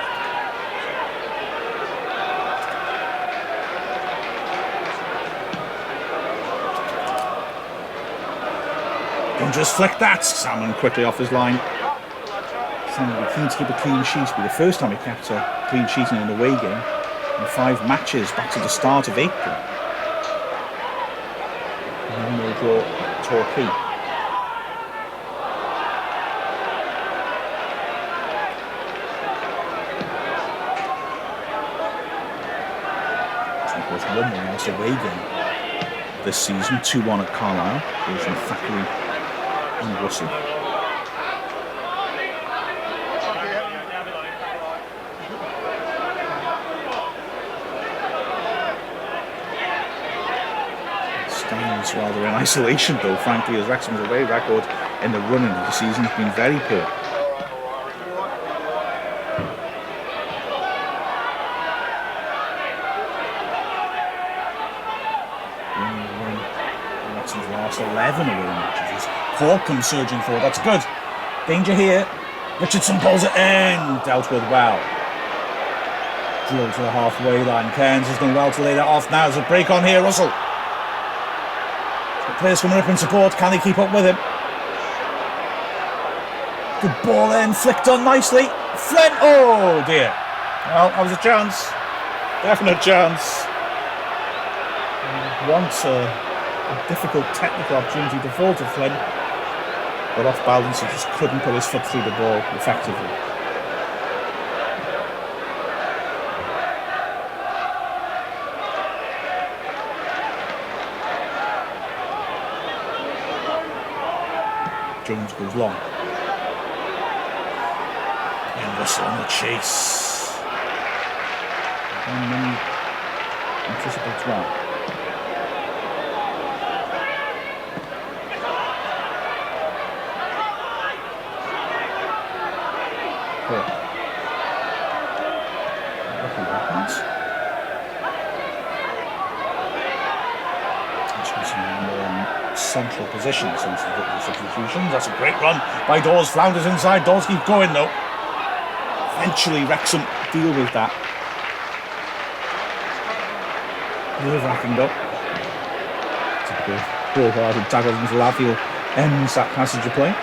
Don't just flick that. Salmon quickly off his line. Salmon will be keen to keep a clean sheet. It'll be the first time he kept a clean sheet in an away game in 5 matches back to the start of April. And then we'll draw Torquay. So it was 1-1 last away game this season, 2-1 at Carlisle. Goes from Thackeray and Russell. Stands rather in isolation though, frankly, as Wrexham's away record in the run into the season has been very poor. Wrexham's last 11 away matches. Cork comes surging forward, that's good. Danger here. Richardson pulls it in, dealt with well. Drilled to the halfway line. Cairns has done well to lay that off. Now there's a break on here, Russell. The players coming up in support, can they keep up with him? Good ball in, flicked on nicely. Flynn, oh dear. Well, that was a chance. Definite chance. Once a difficult technical opportunity to fall to Flynn, but off balance he just couldn't put his foot through the ball effectively. Jones goes long. And Russell on the chase. And anticipates well. Central position since the substitutions. That's a great run by Dawes. Flounders inside. Dawes keep going though. Eventually Wrexham deal with that. Nerve-wracking though. Typical wholehearted tackle from Lavio ends that passage of play.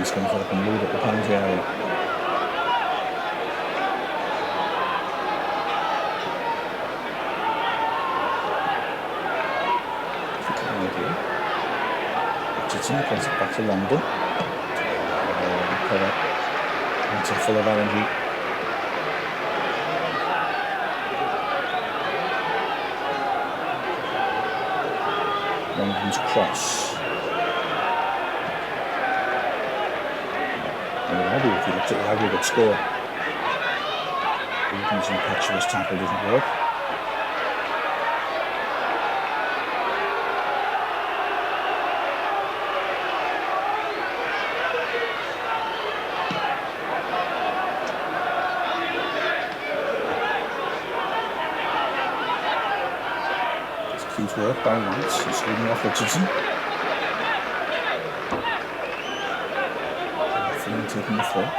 Scunthorpe and load up the penalty area. Richardson plays it back to London. are full of energy. Longden's cross. If you looked at the aggregate score, Longden's impetuous tackle doesn't work. It's work by Lance. He's holding off Richardson. Flynn taking the floor.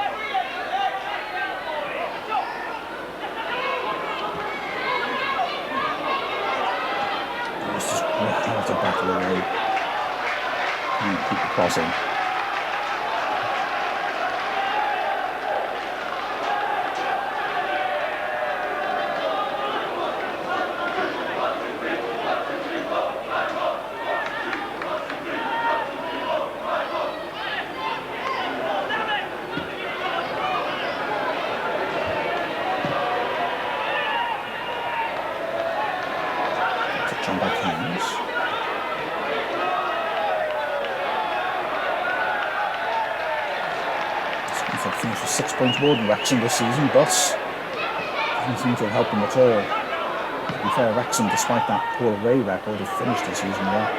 It's just hard to battle away and keep the crossing. Finished with 6 points more than Wrexham this season, but doesn't seem to have helped them at all. To be fair, Wrexham, despite that poor away record, have finished the season well.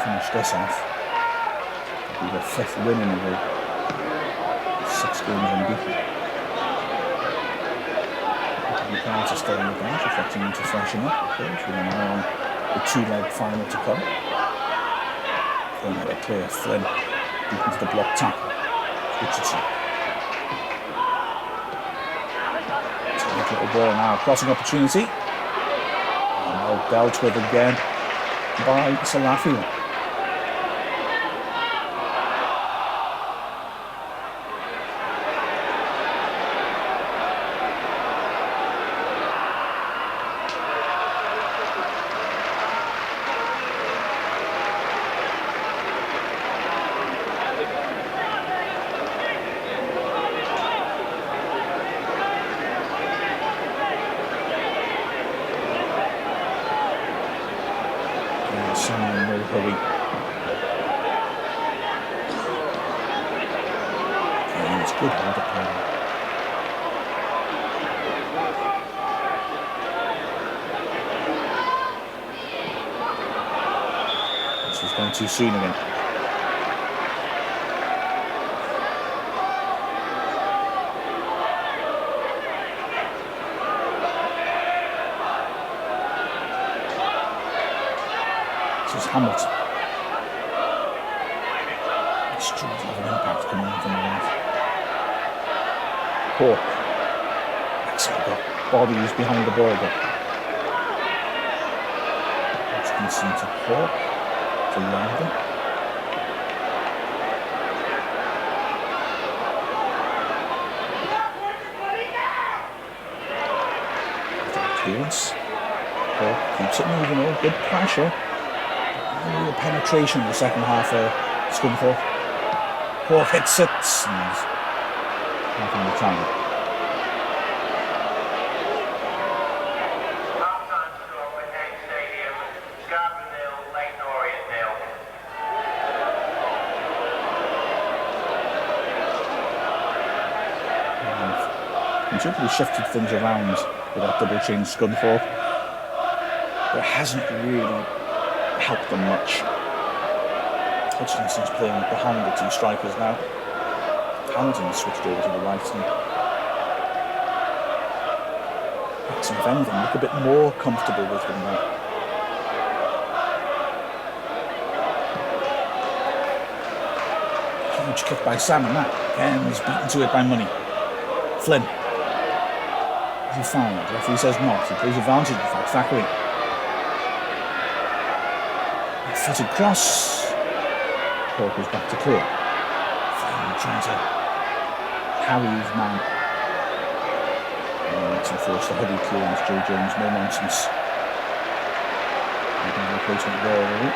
Finished this off. It'll be their 5th win in a row. 6 games unbeaten. The cards are still on the bench, reflecting them to freshen up, of course, with an eye on the 2-leg final to come. Flynn had a clear. Flynn beaten to the block tackle. Richardson. Take a little ball now, crossing opportunity. And well dealt with again by Salafi. Good hold up there. This was going too soon again. This is Hamilton. It's true to have an impact coming in from the right. Cork. Excellent got bodies behind the ball. Hutchinson to Cork. To London. Clearance. Cork keeps it moving on. Good pressure. Real penetration in the second half for Scunthorpe. Cork hits it. Nothing to time. Half-time score at Hayes Stadium. Scarborough 0, Leyton Orient 0. Considerably shifted things around with that double change Scunthorpe, but it hasn't really helped them much. Hutchinson's playing behind the 2 strikers now. Hamilton switched over to the right and Wrexham, if anything, look a bit more comfortable with them now. Huge kick by Sam and that. Again, he's beaten to it by Money. Flynn. Is he fouled? The referee says not. He plays advantage, in fact, Thackeray. Footed cross. Cork goes back to clear. Flynn trying to Harry's man. Wrexham forced a heavy clearance. Joe Jones, no nonsense. Making a replacement there already.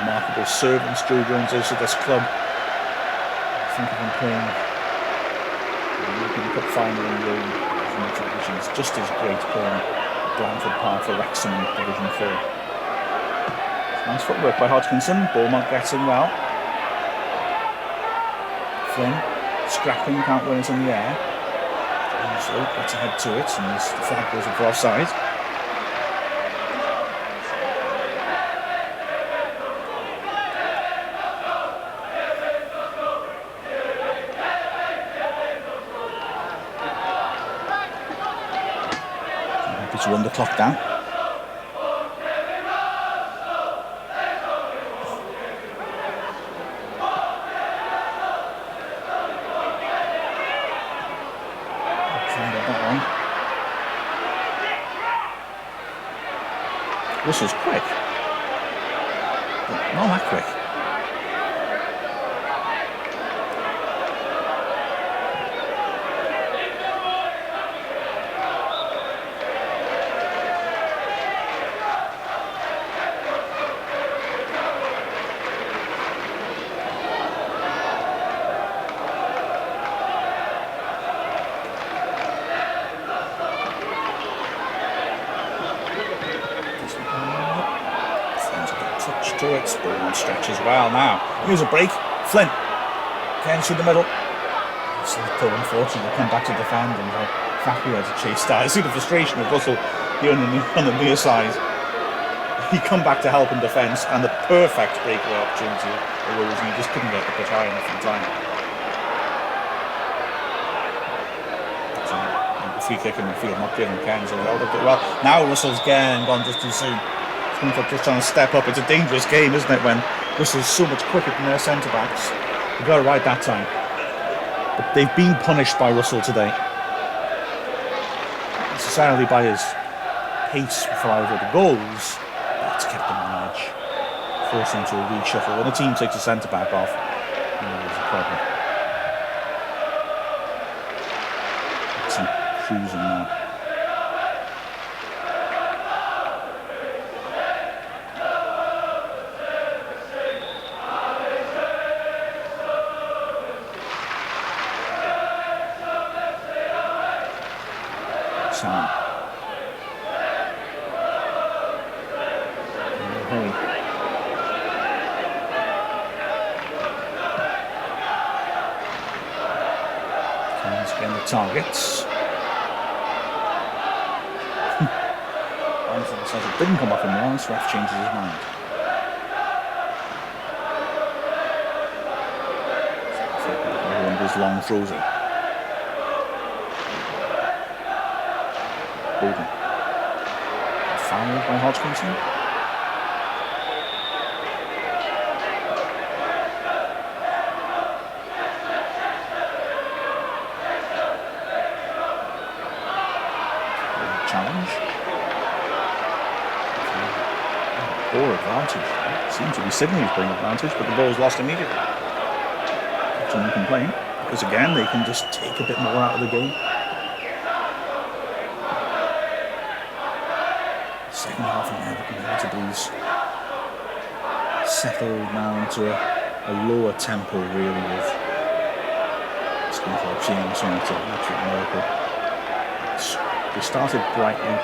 remarkable servants Joe Jones is at this club. I think of him playing the European Cup final in Rome as an exhibition. It's just as great playing at Blandford Park for Wrexham in Division 4. Nice footwork by Hodgkinson. Beaumont gets in well. Flynn scrapping, can't win it in the air. So gets ahead to it, and the flag goes up for offside. Happy to run the clock down. Russell's quick, but not that quick. To it, Beaumont stretches well now. Here's a break. Flynn again through the middle. So unfortunately, come back to defend, and Fackery had to chase that. I see the frustration of Russell here on the near side. He come back to help in defence, and the perfect breakaway opportunity arose, and he just couldn't get the pitch high enough in time. So, the free kick in the field not given Ken, so held up it well. Now Russell's again gone just too soon. Just trying to step up. It's a dangerous game, isn't it, when Russell's so much quicker than their centre-backs. They got it right that time. But they've been punished by Russell today. Not necessarily by his pace for either the goals, but it's kept them on edge. Forcing to a reshuffle. When a team takes a centre-back off, there's a problem. Some cruising now. Again, the targets. Honestly, says it didn't come up in once. Ref changes his mind. Everyone does long throws it. Bowden. Foul by Hodgkinson. Challenge. Poor advantage. Seems to be Sydney's playing advantage, but the ball's lost immediately. Someone complain, because again they can just take a bit more out of the game. Second half inevitably's settled now into a lower tempo, really, with Scunthorpe seeing something to absolute miracle. They started brightly.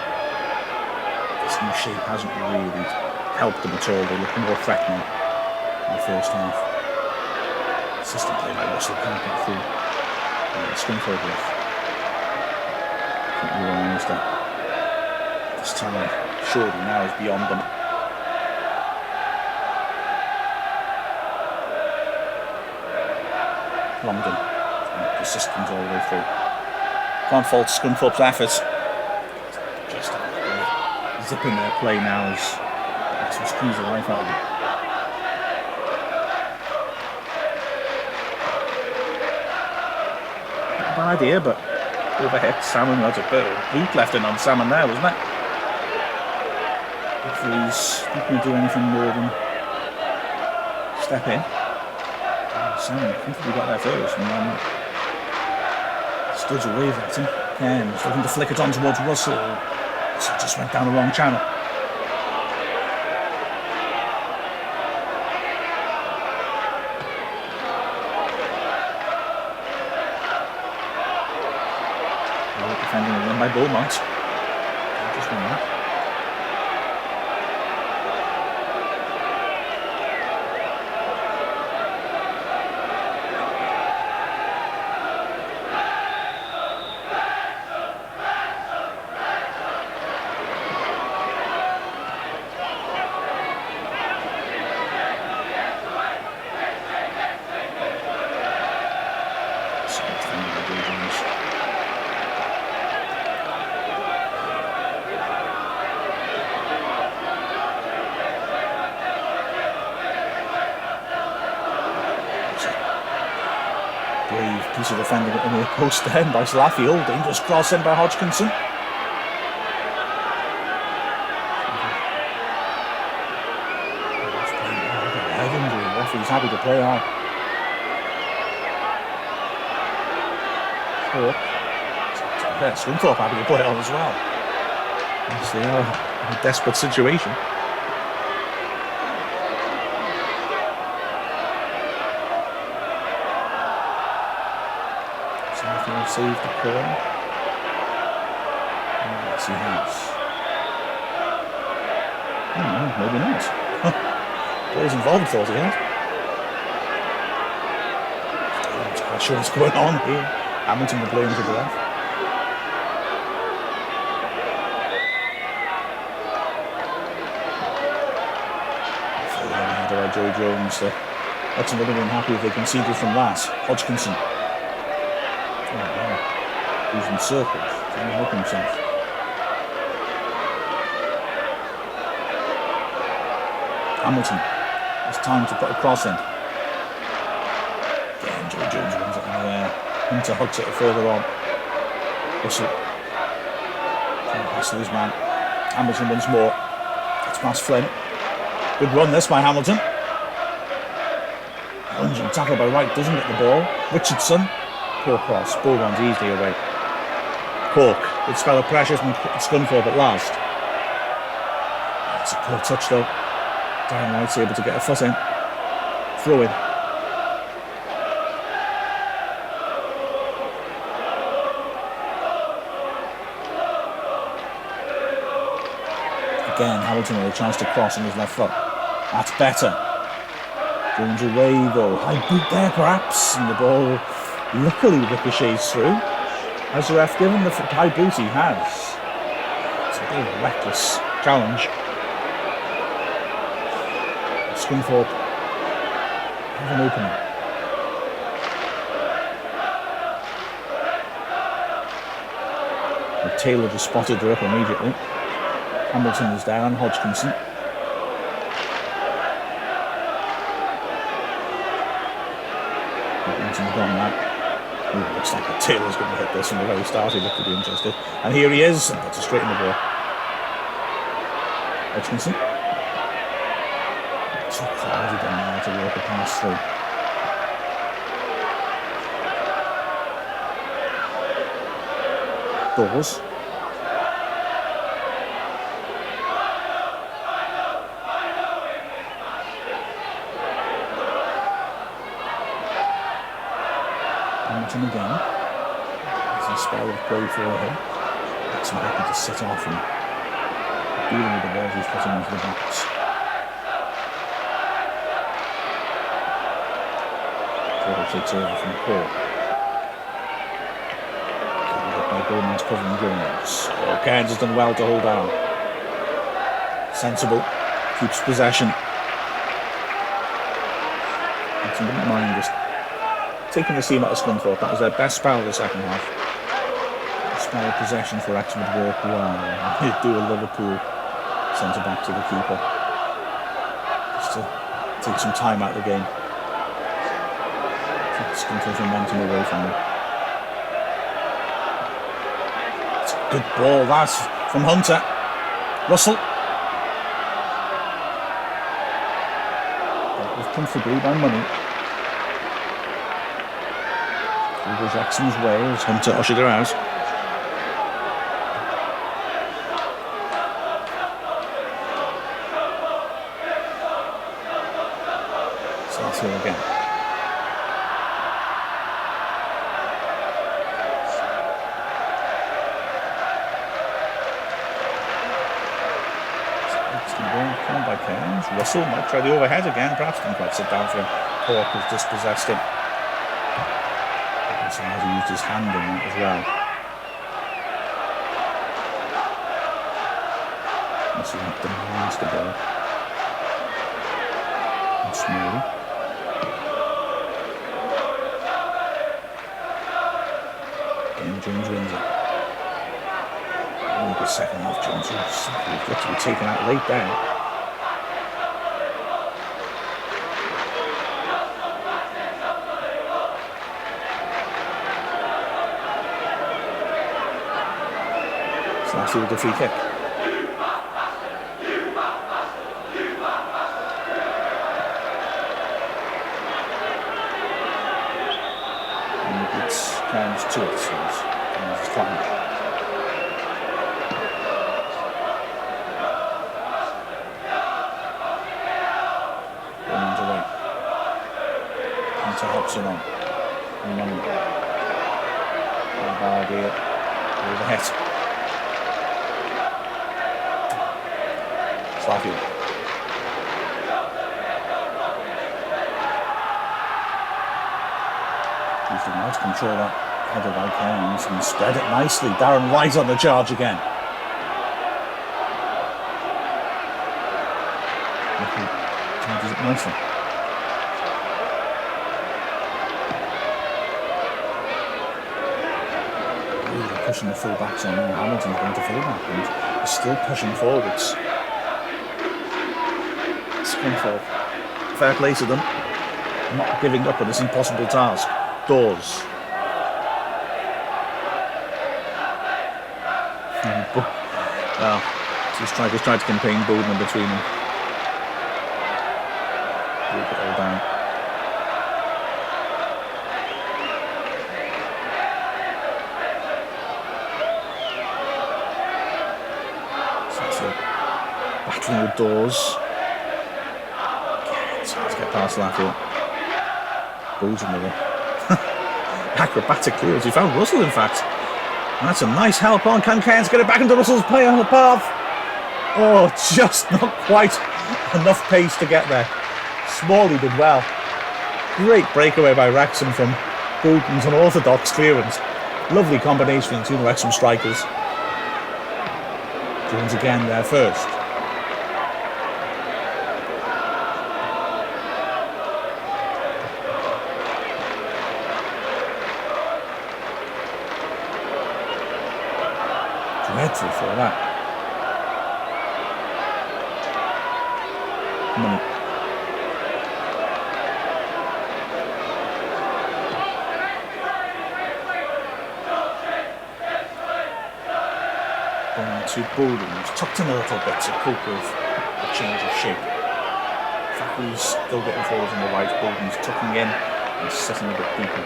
This new shape hasn't really helped them at all. They look more threatening in the first half. System play by Russell can't get through. Scunthorpe have realised that this time surely now is beyond them. Longdon, persistent all the way through. Can't fault Scunthorpe's efforts. Just zipping their play now as we squeeze the life out of them. Not a bad idea, but overhead Salmon, that's a bit of boot left in on Salmon there, wasn't it? Hopefully he's not going to do anything more than step in. Salmon comfortably got there first, and then Studs a wave at him. Ken was looking to flick it on towards Russell. So just went down the wrong channel. defending again by Beaumont. Just won that. Brave piece of defending at the near post then by Slaffield. Dangerous cross in by Hodgkinson. Head injury. The referee's happy to play on. Scunthorpe happy to play on as well. Yes, they are in a desperate situation. Slaffield saved the corner. Yes, he has. Maybe not. Players involved thought he had. I'm not sure what's going on here. Hamilton will play him to the left. Joe Jones. Wrexham would have been happy if they conceded from that. Hodgkinson. He's in circles. Trying to help himself. Hamilton. It's time to put a cross in. Again, Joe Jones runs it in the air. Hunter hugs it further on. Russell. Trying to pass to his man. Hamilton once more. It's past Flynn. Good run this by Hamilton. Lunging tackle by Wright, doesn't get the ball. Richardson. Poor cross. Ball runs easily away. Cork. Good spell of pressure from Scunthorpe at last. It's a poor touch though. Darren Wright's able to get a foot in. Throw in. Again, Hamilton with a chance to cross on his left foot. That's better. Jones away though. High boot there perhaps. And the ball luckily ricochets through. Has the ref given the high boot? He has. It's a bit of a reckless challenge. Scunthorpe have an opening. And Taylor just spotted her up immediately. Hamilton is down, Hodgkinson. Hodgkinson's gone now. Ooh, looks like Taylor's going to hit this from the very start. He looked to be interested. And here he is, and puts it straight in the ball. Hodgkinson. So cloudy down there to work a pass through. Dawes. Hamilton again. There's a spell of play for him. Wrexham happy to sit off and dealing with the balls he's putting into the box. Taylor takes over from Cork. By Beaumont covering Jones. Cairns has done well to hold on. Sensible. Keeps possession. Wrexham didn't mind just taking the steam out of Scunthorpe. That was their best spell of the second half. The spell of possession for Wrexham would work well. He'd do a Liverpool centre back to the keeper. Just to take some time out of the game. Take Scunthorpe's momentum away from them. It's a good ball, that's from Hunter. Russell. Dealt with comfortably by Money. It was Wrexham's way as Hunter ushered her out. So that's here again. Cairns. Russell might try the overhead again. Perhaps didn't quite sit down for him. Hawke has dispossessed him. So he used his hand in that as well. Unless he demands the ball. And Smalley. Again, Jones wins it. Good second half, Jones. He's got to be taken out late there. With the free kick. And it's Cairns to it, so Cairns is flying. Runs away. Into Hobson on. Bombardier. Over the head. Slavic. Used to nice control that header by Cairns and spread it nicely. Darren White on the charge again. Charges it nicely. Really pushing the full backs on now. Hamilton's going to full back and he's still pushing forwards. Scunthorpe. Fair play to them. Not giving up on this impossible task. Dawes. Well, he's tried to contain Bowden in between them. Break it all down. So that's it. Battling with Dawes. Get past Lafayette. Bowden with it. Acrobatic clearance. He found Russell, in fact. And that's a nice help on. Can Cairns get it back into Russell's play on the path? Oh, just not quite enough pace to get there. Smalley did well. Great breakaway by Wrexham from Bowden's unorthodox clearance. Lovely combination between the two Wrexham strikers. Jones again there first. Dreadful for that. Money. On to Bowden, who's tucked in a little bit to cope with a change of shape. Faku's still getting forward on the right, Bowden's tucking in and sitting a bit deeper.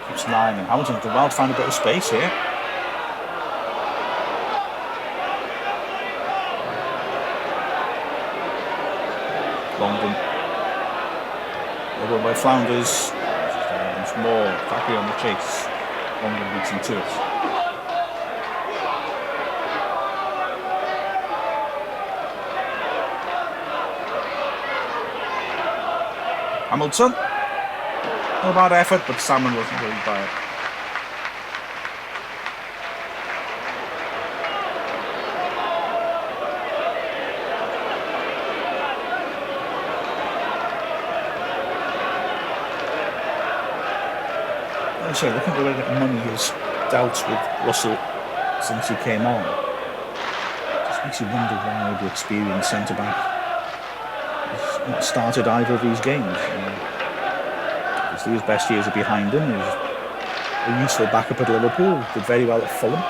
Keeps lying, and Hamilton did well to find a bit of space here. Longdon. Over by Flounders. Once more, Thackeray on the chase. Longdon beats him to it. Hamilton. No bad effort, but Salmon wasn't worried by it. So looking at the way that Money has dealt with Russell since he came on, just makes you wonder why the experienced centre-back is not started either of these games. Obviously his best years are behind him. He's a useful backup at Liverpool, did very well at Fulham.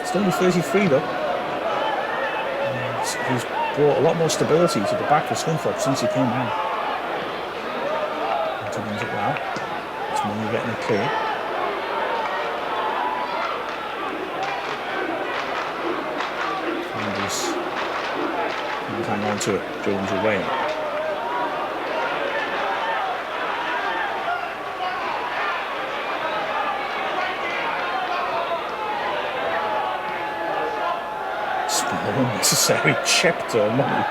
Still only 33 though. He's brought a lot more stability to the back for Scunthorpe since he came on. And to wins it well. It's Money getting it clear. And hang on to it. Jones away. Unnecessary chip to Money.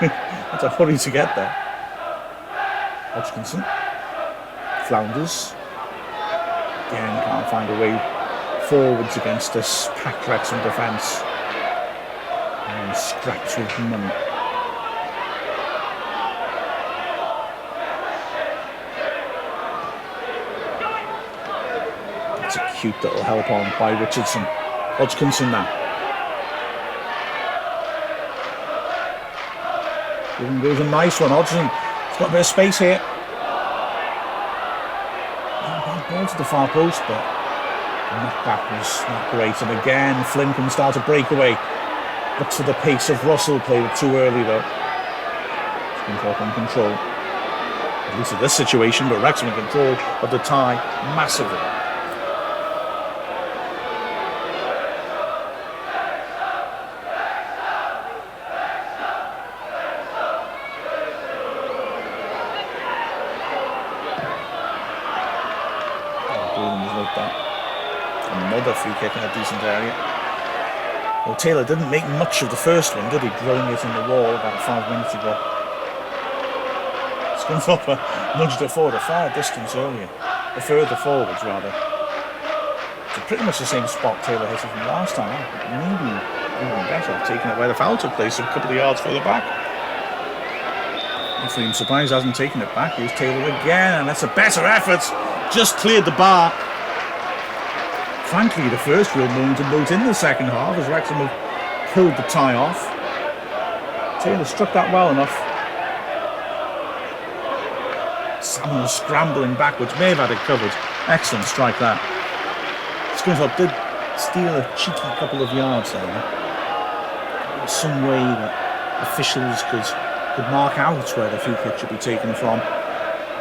Had to hurry to get there. Hodgkinson flounders again, can't find a way forwards against this packed Wrexham defence, and scraps with Money. That's a cute little help on by Richardson. Hodgkinson now. Goes a nice one, Hodgson. He's got a bit of space here. Ball to the far post, but the knockback was not great. And again, Flynn can start a breakaway. Looks for the pace of Russell, played it too early though. Scunthorpe in control. At least in this situation, but Wrexham in control of the tie massively. Another free kick in a decent area. Well, Taylor didn't make much of the first one, did he? Drilling it in the wall about 5 minutes ago. Scunthorpe nudged it forward a far distance earlier. Further forwards, rather. It's pretty much the same spot Taylor hit it from last time. Maybe even better, taking it where the foul took place, a couple of yards further back. I'm surprised he hasn't taken it back. Here's Taylor again, and that's a better effort. Just cleared the bar. Frankly, the first real moment of note in the second half as Wrexham have pulled the tie off. Taylor struck that well enough. Salmon was scrambling backwards, may have had it covered. Excellent strike that. Scunthorpe did steal a cheeky couple of yards there. There was some way that officials could mark out where the free kick should be taken from.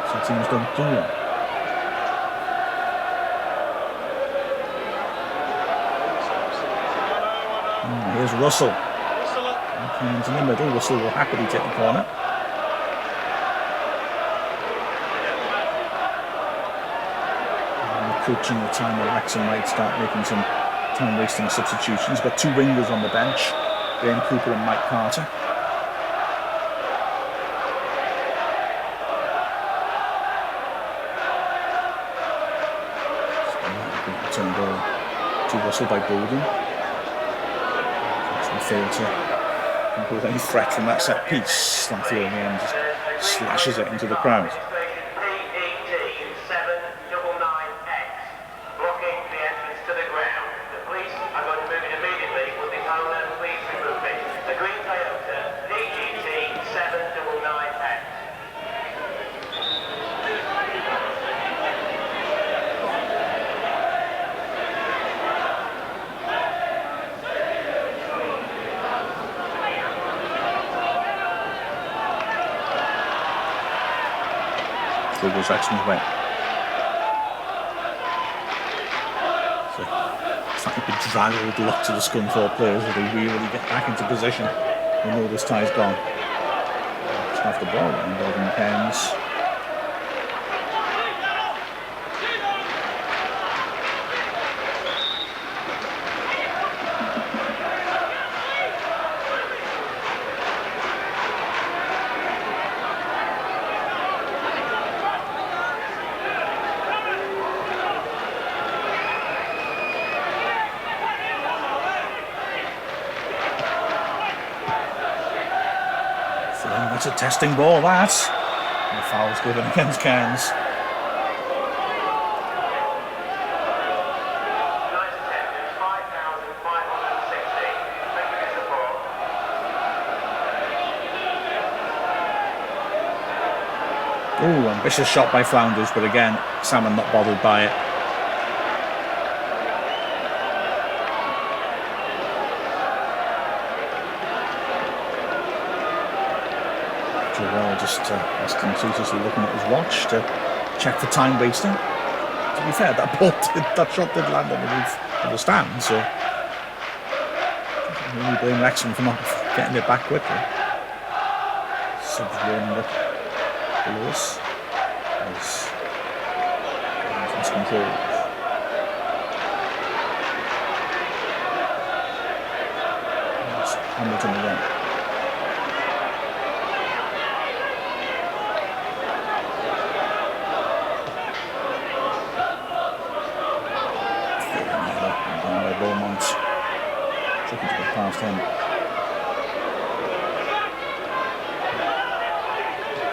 So teams don't do that. Here's Russell. Comes in the middle. Russell will happily take the corner. And approaching the time where Wrexham might start making some time-wasting substitutions. Got two wingers on the bench, Graham Cooper and Mike Carter. Return ball to Russell by Bolden. Failed to come up with any threat from that set piece. Scunthorpe in the end just slashes it into the crowd. Blocking the entrance to the ground. The police are going to move it immediately. Will the owner please remove it? The green Toyota PGT 799X. Still goes Wrexham's way. So it's like a bedraggled luck to the Scunthorpe players as they really get back into position. They know this tie's gone. Just off the ball, and Golden Pens. It's a testing ball, that. And the foul's given against Cairns. Ambitious shot by Flounders, but again, Salmon not bothered by it. Well, just asking Tutus looking at his watch to check for time wasting. To be fair, that shot did land on the roof of the stand, so I can really blame Wrexham for not getting it back quickly. Subs warming up below us as lost control. Hamilton again. Looking to get past him.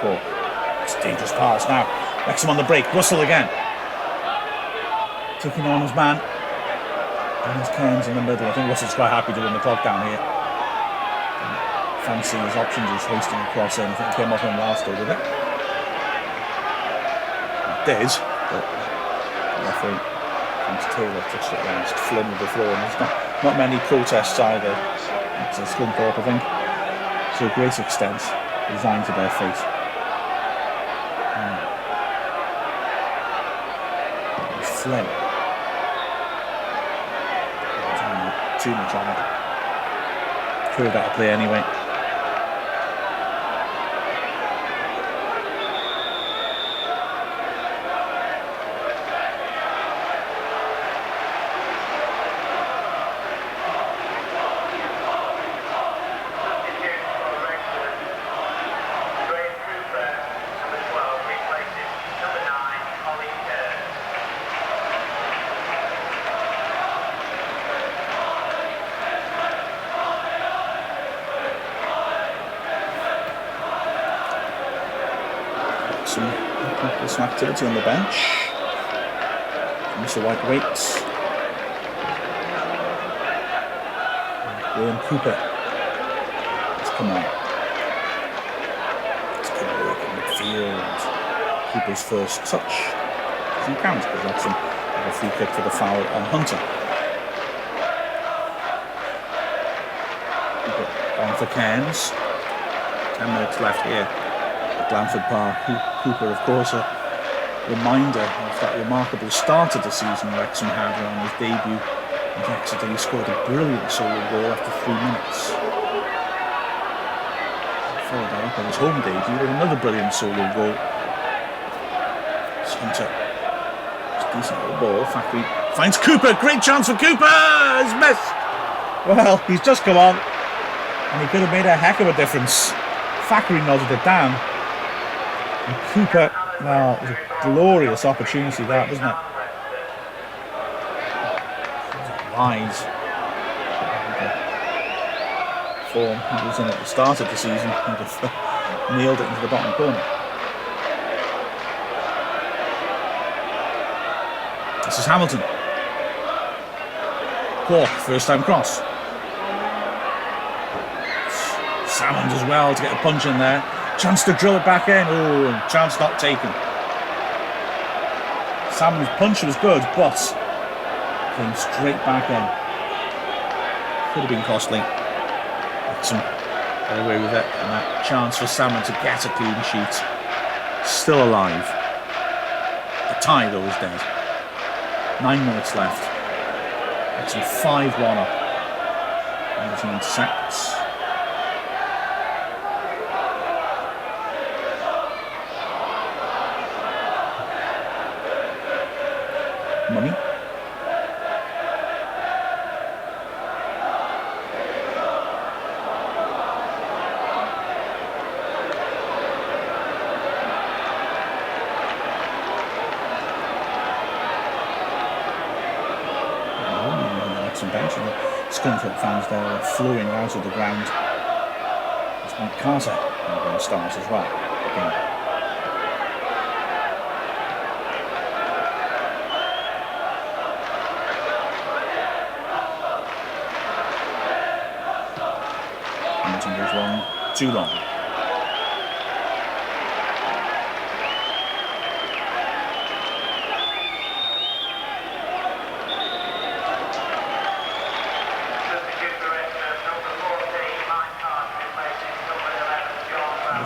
Oh, it's a dangerous pass now. Wrexham on the break. Russell again. Taking on his man. And his Cairns in the middle. I think Russell's quite happy to win the clock down here. Fancy his options is hoisting across in. I think it came off him last though, did it? It did, but the referee, thanks Taylor, touched it last. Flynn with the floor, and there's not many protests either. It's a Scunthorpe, I think, to a great extent, resigned to their fate. Flynn. Too much on it. Could have got a play anyway. Some activity on the bench. Mr. White waits. William Cooper has come on. It's good work in midfield. Cooper's first touch doesn't count because Wrexham have a free kick for the foul on Hunter. Cooper on for Cairns. 10 minutes left here at Blandford Park. Cooper, of course, a reminder of that remarkable start of the season Wrexham had on his debut at Exeter. He scored a brilliant solo goal after 3 minutes. Followed that up on his home debut with another brilliant solo goal. Hunter, it's a decent little ball. Factory finds Cooper. Great chance for Cooper. He's missed. Well, he's just come on, and he could have made a heck of a difference. Factory nodded it down. And Cooper, well, it was a glorious opportunity that, wasn't it? Wide. Form he was in at the start of the season, he'd have nailed it into the bottom corner. This is Hamilton. Cork, first time cross. Salmond as well to get a punch in there. Chance to drill it back in. Oh, chance not taken. Salmond's punch was good, but came straight back in. Could have been costly. Wrexham got away with it, and that chance for Salmond to get a clean sheet. Still alive. The tie though is dead. 9 minutes left. Wrexham 5-1 up. Hamilton intercepts. Money. Some bench and the Scunthorpe fans there are flowing out of the ground. It's Mike Carter going to start as well. Again. Goes long, too long.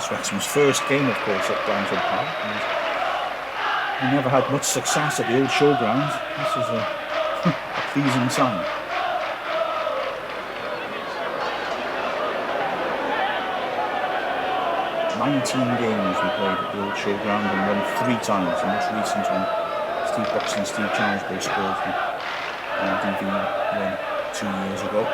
It's Wrexham's first game, of course, at Blandford Park. And he never had much success at the old showground. This is a pleasing sign. "19 games we played at the old showground and won 3 times. The most recent one, Steve Buxton and Steve Charles both scored the RDV win 2 years ago.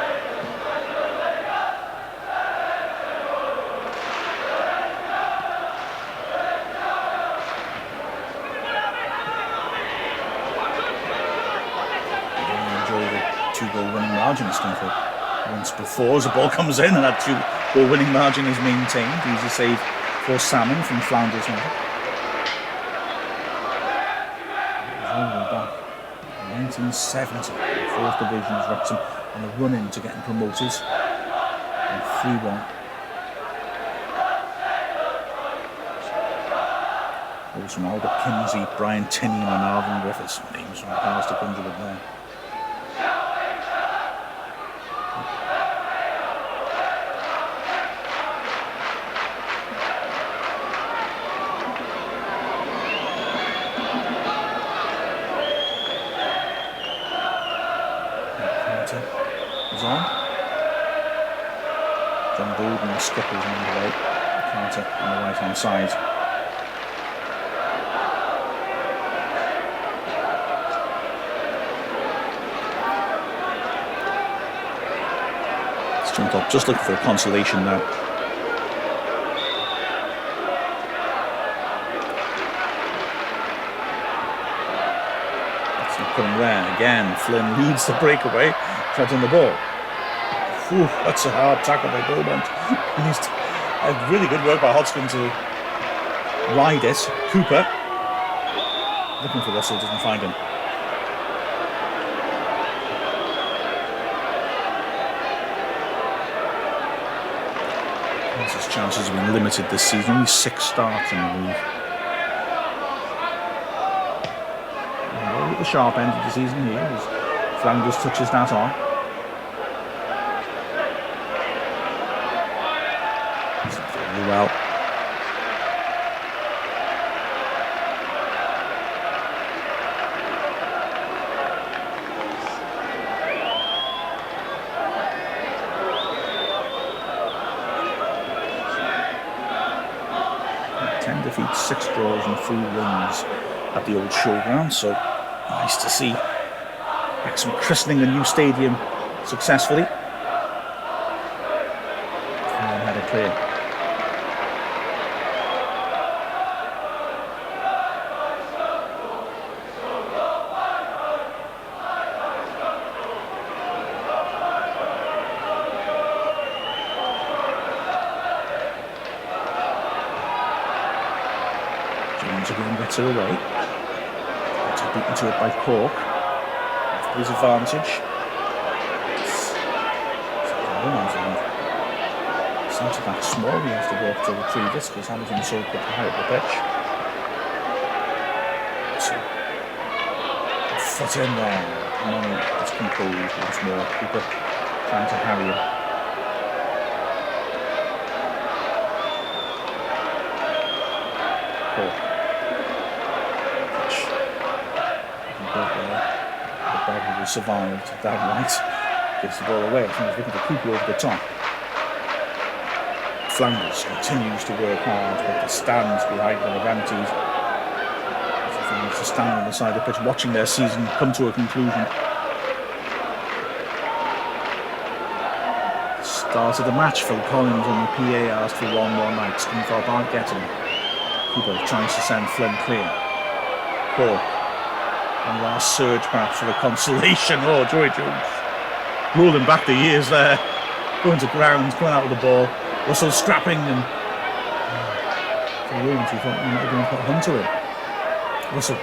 Two-goal winning margin at Scunthorpe. Once before, as the ball comes in, and that 2-goal winning margin is maintained. Easy save for Salmon from Flounders now. All the way back, 1970, 4th Division is Wrexham on the run-in to getting promoted. And 3-1. Goals from Albert Kinsey, Brian Tinney, and Arvin Griffiths. Names from the past to conjure up there. Is on. John Bowden, the skipper, is on the way. Carter on the right hand side. Scunthorpe just looking for a consolation now. That's not coming there again. Flynn leads the breakaway. Treads on the ball. Whew, that's a hard tackle by Beaumont. Really good work by Hodgkin to ride it. Cooper looking for Russell, doesn't find him. His chances have been limited this season. Only 6 starts in the league. And at the sharp end of the season here as Flounders touches that on. Very well. Defeats, 6 draws and 3 wins at the old showground, so nice to see Wrexham christening a new stadium successfully. And had it clear. Again gets it away. It's beaten to it by Cork. His advantage. Centre back small, he has to go up to retrieve this because Hamilton's so quick high up the pitch. So, foot in there. Money is composed once more. People trying to harry him. Cork. Will survive that right. Gets the ball away. I think he's looking for Cooper over the top. Flounders continues to work hard, but the stands behind them are emptied. He needs to stand on the side of the pitch watching their season come to a conclusion. Start of the match, Phil Collins on the PA asked for 1-1 night. Scunthorpe aren't getting it. Cooper tries to send Flynn clear. Cork. And last surge perhaps for a consolation. Oh, Joey Jones rolling back the years there, going to ground, coming out with the ball. Russell scrapping and for a moment he thought he might have been put Hunter in. Russell.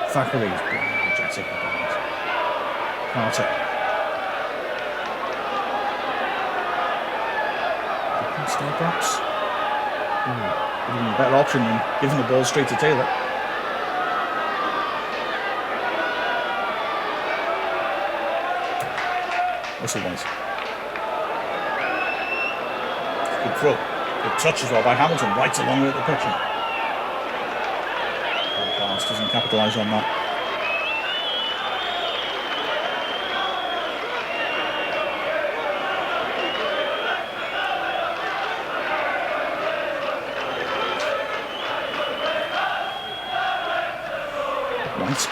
Thackeray's been energetic about it. Carter. Stay perhaps. A better option than giving the ball straight to Taylor. Russell wins. throw. Good touch as well by Hamilton, right along with the pitcher. Pass doesn't capitalise on that. Right.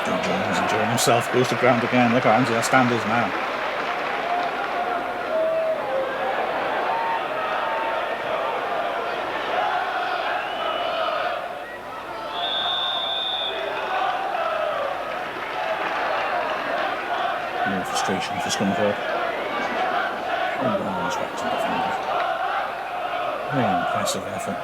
John Jones enjoying himself, goes to ground again. Look how empty that stand is now. No frustration for Scunthorpe. Very impressive effort.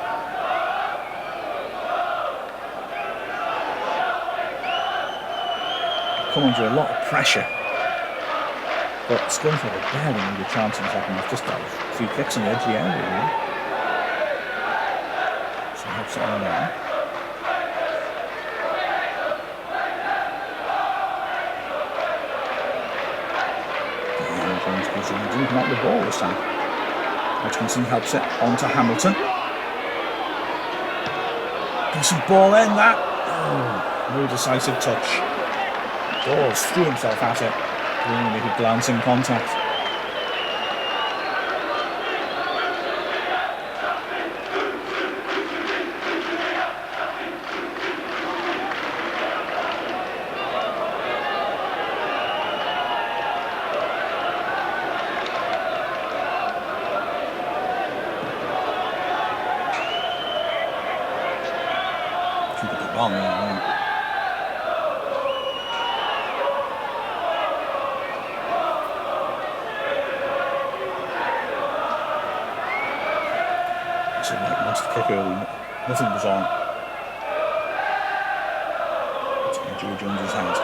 Come under a lot of pressure, but Scunthorpe barely need a chance in the second half. Just that free kicks on the edge of the area, really. So helps it on now. Jones goes in and didn't knock the ball this time. Hodgkinson helps it on to Hamilton. Decent ball in that. Oh, no decisive touch. Dawes threw himself at it. Didn't make a glancing contact. Keep it wrong, yeah. So once the kick early, nothing was on. It's on Joe Jones's hand.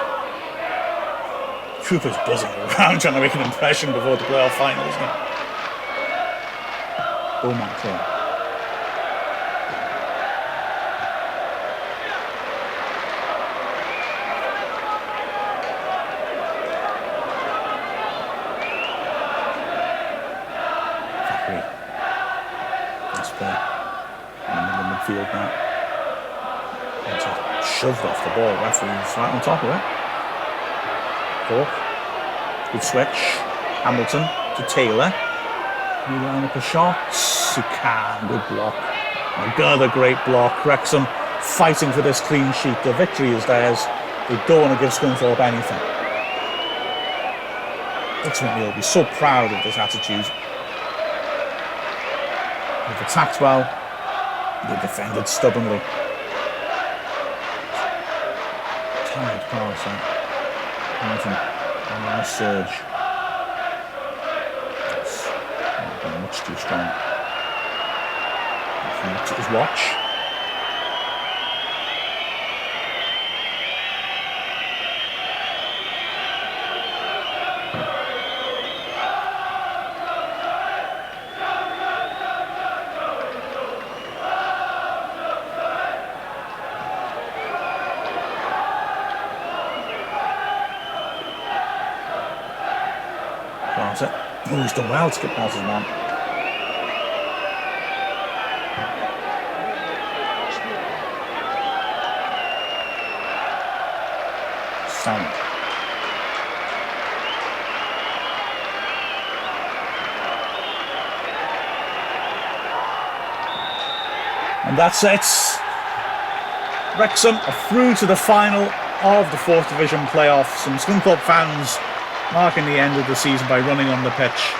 Cooper's buzzing around trying to make an impression before the playoff final, isn't it? Beaumont clear. In the middle of midfield now. It's shoved off the ball. Referee's right on top of it. Cork. Good switch. Hamilton to Taylor. New line up a shot. Sukan. Good block. Another great block. Wrexham fighting for this clean sheet. The victory is theirs. They don't want to give Scunthorpe anything. Dixie McNeil will be so proud of this attitude. They've attacked well, they defended stubbornly. Tired pass on Hamilton on a nice surge. That's much too strong. He looks at his watch. It. Oh, he's done well to get past his man. Sound. And that's it. Wrexham are through to the final of the 4th Division playoffs, and Scunthorpe fans marking the end of the season by running on the pitch.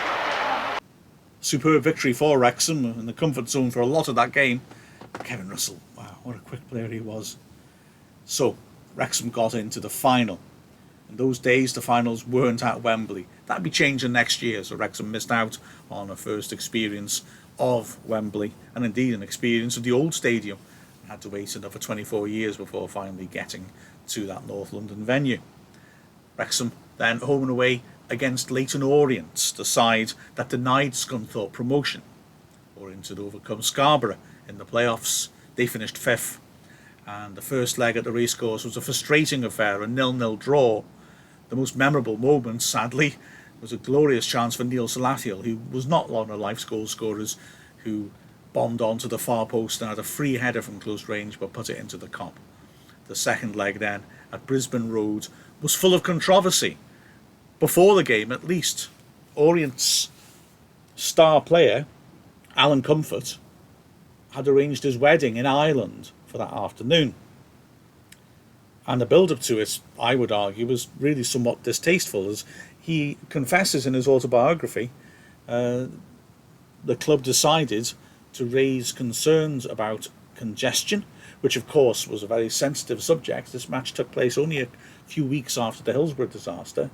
Superb victory for Wrexham in the comfort zone for a lot of that game. Kevin Russell, wow, what a quick player he was. So, Wrexham got into the final. In those days, the finals weren't at Wembley. That'd be changing next year, so Wrexham missed out on a first experience of Wembley, and indeed an experience of the old stadium. Had to wait another 24 years before finally getting to that North London venue. Wrexham then home and away against Leyton Orient, the side that denied Scunthorpe promotion Orient had overcome Scarborough in the playoffs. They finished 5th, and the first leg at the racecourse was a frustrating affair, a 0-0 draw. The most memorable moment, sadly, was a glorious chance for Neil Salathiel, who was not one of life's goal scorers, who bombed onto the far post and had a free header from close range but put it into the cop. The second leg then, at Brisbane Road, was full of controversy. Before the game, at least, Orient's star player, Alan Comfort, had arranged his wedding in Ireland for that afternoon. And the build-up to it, I would argue, was really somewhat distasteful, as he confesses in his autobiography. The club decided to raise concerns about congestion, which of course was a very sensitive subject. This match took place only a few weeks after the Hillsborough disaster,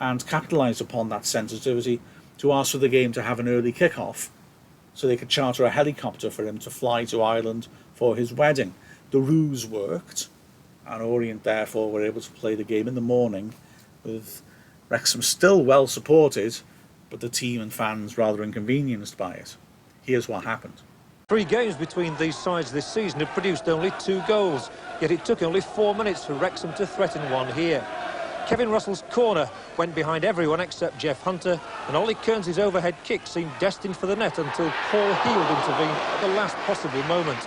and capitalised upon that sensitivity to ask for the game to have an early kick-off so they could charter a helicopter for him to fly to Ireland for his wedding. The ruse worked, and Orient therefore were able to play the game in the morning, with Wrexham still well supported, but the team and fans rather inconvenienced by it. Here's what happened. 3 games between these sides this season have produced only 2 goals, yet it took only 4 minutes for Wrexham to threaten one here. Kevin Russell's corner went behind everyone except Jeff Hunter, and Ollie Kearns' overhead kick seemed destined for the net until Paul Heald intervened at the last possible moment.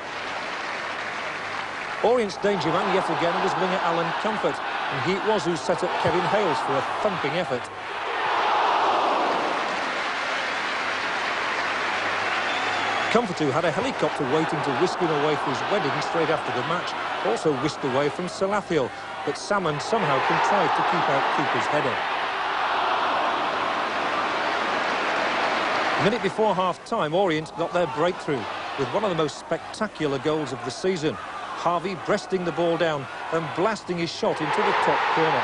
Orient's danger man yet again was winger Alan Comfort, and he it was who set up Kevin Hales for a thumping effort. Comfort, who had a helicopter waiting to whisk him away for his wedding straight after the match, also whisked away from Salathiel, but Salmon somehow contrived to keep out Cooper's header. A minute before half-time, Orient got their breakthrough with one of the most spectacular goals of the season. Harvey breasting the ball down and blasting his shot into the top corner.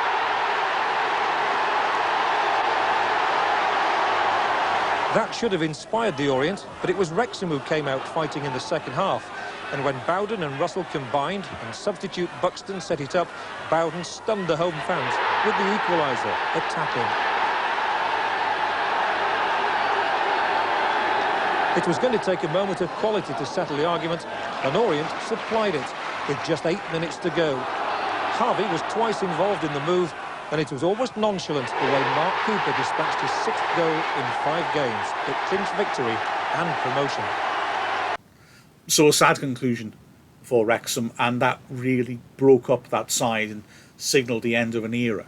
That should have inspired the Orient, but it was Wrexham who came out fighting in the second half. And when Bowden and Russell combined and substitute Buxton set it up, Bowden stunned the home fans with the equaliser, a tap-in. It was going to take a moment of quality to settle the argument, and Orient supplied it with just 8 minutes to go. Harvey was twice involved in the move, and it was almost nonchalant the way Mark Cooper dispatched his 6th goal in 5 games. It clinched victory and promotion. So a sad conclusion for Wrexham, and that really broke up that side and signalled the end of an era.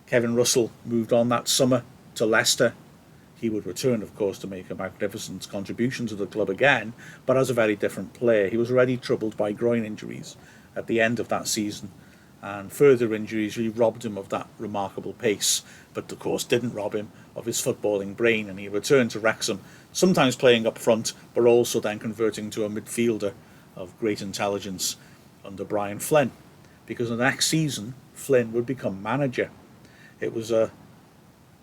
Kevin Russell moved on that summer to Leicester. He would return, of course, to make a magnificent contribution to the club again, but as a very different player. He was already troubled by groin injuries at the end of that season, and further injuries really robbed him of that remarkable pace, but of course didn't rob him of his footballing brain, and he returned to Wrexham, sometimes playing up front, but also then converting to a midfielder of great intelligence under Brian Flynn, because the next season Flynn would become manager. It was a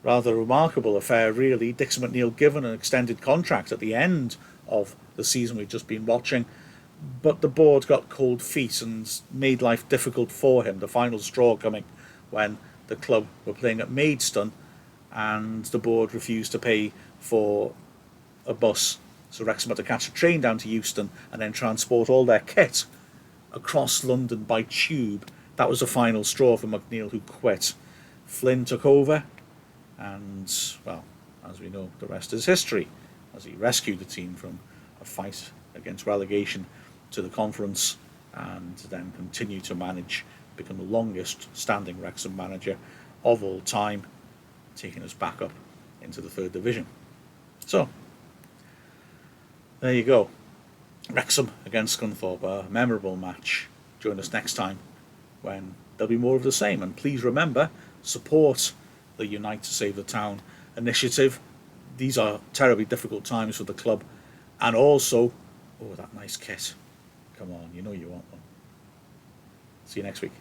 rather remarkable affair, really. Dixie McNeil given an extended contract at the end of the season we've just been watching, but the board got cold feet and made life difficult for him, the final straw coming when the club were playing at Maidstone and the board refused to pay for a bus, so Wrexham had to catch a train down to Euston and then transport all their kit across London by tube. That was the final straw for McNeil, who quit. Flynn took over, and, well, as we know, the rest is history, as he rescued the team from a fight against relegation to the conference, and then continued to manage, become the longest standing Wrexham manager of all time, taking us back up into the 3rd division. So, there you go. Wrexham against Scunthorpe, a memorable match. Join us next time when there'll be more of the same, and please remember, support the Unite to Save the Town initiative. These are terribly difficult times for the club, and also, oh, that nice kit. Come on, you know you want one. See you next week.